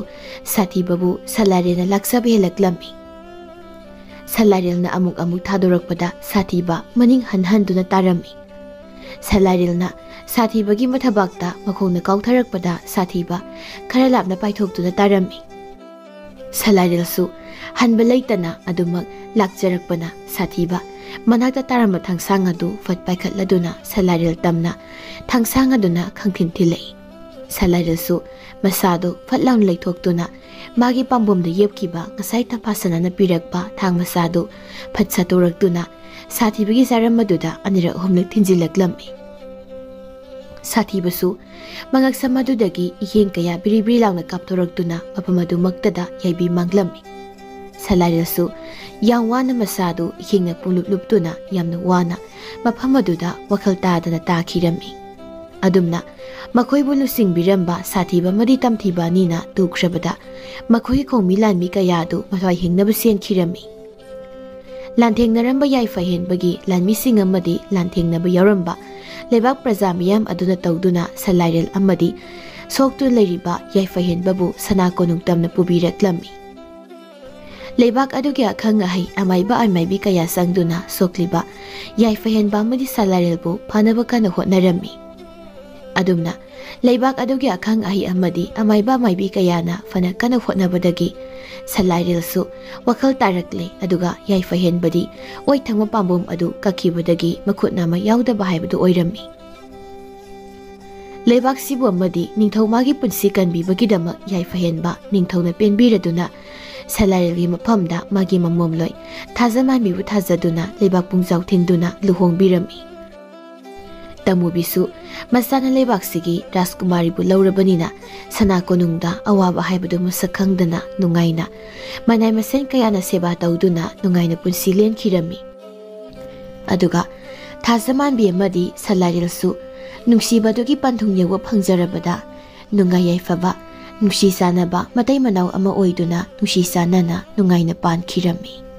ꯁꯥꯊꯤꯕꯕꯨ ꯁꯂꯥꯏꯔꯦꯜꯅ ꯂꯥꯛꯆꯕ ꯍꯦꯜꯂꯛꯂꯝꯃꯤ꯫ ꯁꯂꯥꯏꯔꯦꯜꯅ ꯑꯃꯨꯛ ꯊꯥꯗꯣꯔꯛꯄꯗ ꯁꯥꯊꯤꯕ ꯃꯅꯤꯡ ꯍꯟꯗꯨꯅ ꯇꯥꯔꯝꯃꯤ꯫ ꯁꯂꯥꯏꯔꯦꯜꯅ ꯁꯥꯊꯤꯕꯒꯤ ꯃꯊꯕꯥꯛꯇ ꯃꯈꯣꯡꯅ ꯀꯥꯎꯊꯔꯛꯄꯗ ꯁꯥꯊꯤꯕ ꯈꯔ ꯂꯥꯞꯅ ꯄꯥꯏꯊꯣꯛꯇꯨꯅ ꯇꯥꯔꯝꯃꯤ꯫ ꯁꯂꯥꯏꯔꯦꯜꯁꯨ ꯍꯟꯕ ꯂꯩꯇꯅ ꯑꯗꯨꯃꯛ ꯂꯥꯛꯆꯔꯛꯄꯅ ꯁꯥꯊꯤꯕ ꯃꯅꯥꯛꯇ ꯇꯥꯔꯝꯕ ꯊꯥꯡꯁꯥꯡ ꯑꯗꯨ ꯐꯠ ꯄꯥꯏꯈꯠꯂꯗꯨꯅ ꯁꯂꯥꯏꯔꯦꯜ ꯇꯝꯅ ꯊꯥꯡꯁꯥꯡ ꯑꯗꯨꯅ ꯈꯪꯊꯤꯟ ꯊꯤꯜꯂꯛꯏ꯫ ꯁꯂꯥꯏꯔꯦꯜꯁꯨ ꯃꯁꯥꯗꯨ ꯐꯠ ꯂꯥꯎꯅ ꯂꯩꯊꯣꯛꯇꯨꯅ ꯃꯥꯒꯤ ꯄꯥꯝꯕꯣꯝꯗ ꯌꯦꯞꯈꯤꯕ ꯉꯁꯥꯏ ꯇꯝꯐꯥ ꯁꯅꯥꯅ ꯄꯤꯔꯛꯄ ꯊꯥꯡ ꯃꯆꯥꯗꯨ ꯐꯠ ꯁꯠꯇꯣꯔꯛꯇꯨꯅ ꯁꯥꯊꯤꯕꯒꯤ ꯆꯥꯔꯝ ꯑꯗꯨꯗ ꯑꯅꯤꯔꯛ ꯑꯍꯨꯝꯂꯛ ꯊꯤꯟꯖꯤꯜꯂꯛꯂꯝꯃꯤ꯫ Sathibasу mangak samadudagi iheng kaya biri-biri launa kaptoraktuna mafam adumaktada yaibi manglami. Salairilsu yang wana masadu ihengna pulup-luptuna yamna wana mafam aduda wakal tadana takhirami. Adumna makoibu lusingbirampa sathiba madi tamthiba nina tukrabada makoi khongmi lanmi kayadu mathwai hingnaba senkirami. Lanthengnaramba yaifahenbagi lanmising amadi lanthengnaba yauramba Lebak Praja miyam aduna tawduna Salairil amadi soktu leiriba yaifahenbabu sana konungtamna pubiraklammi. Lebak adugi akhang ahai amaiba amaibi kaya sangduna sokliba yaifahenba amadi Salairilbu phanaba kana hotnarammi. Adumna Lebak adugi akhang ahai amadi amaiba amaibi kayana fana kana hotnabadagi Salairilsu wakal tarakle aduga yaifahenbadi oi thangma pambum adu kakibadagi makhutnama yaudaba haibadu oirammi. Lebak sibu amadi ningthau magi punsi kanbibagidama yaifahenba ningthauna penbiraduna Salairilgi mafamda magi mamomloi thajamanbibu thajaduna lebak pungjau thingduna luhongbirammi. Tamubisu masana lebak sigi Rajkumari bu laurabanina sana konungda awaba haibadu masakhangdana nungaina manai masen kayana seba tawduna nungaina punsi lenkirami. Aduga thajamanbi amadi Salairilsu nungsibadugi panthung yewa phangjarabada nungai yaifaba nungsi sanaba matai manau ama oiduna nungsi sanana nungaina pankhirami.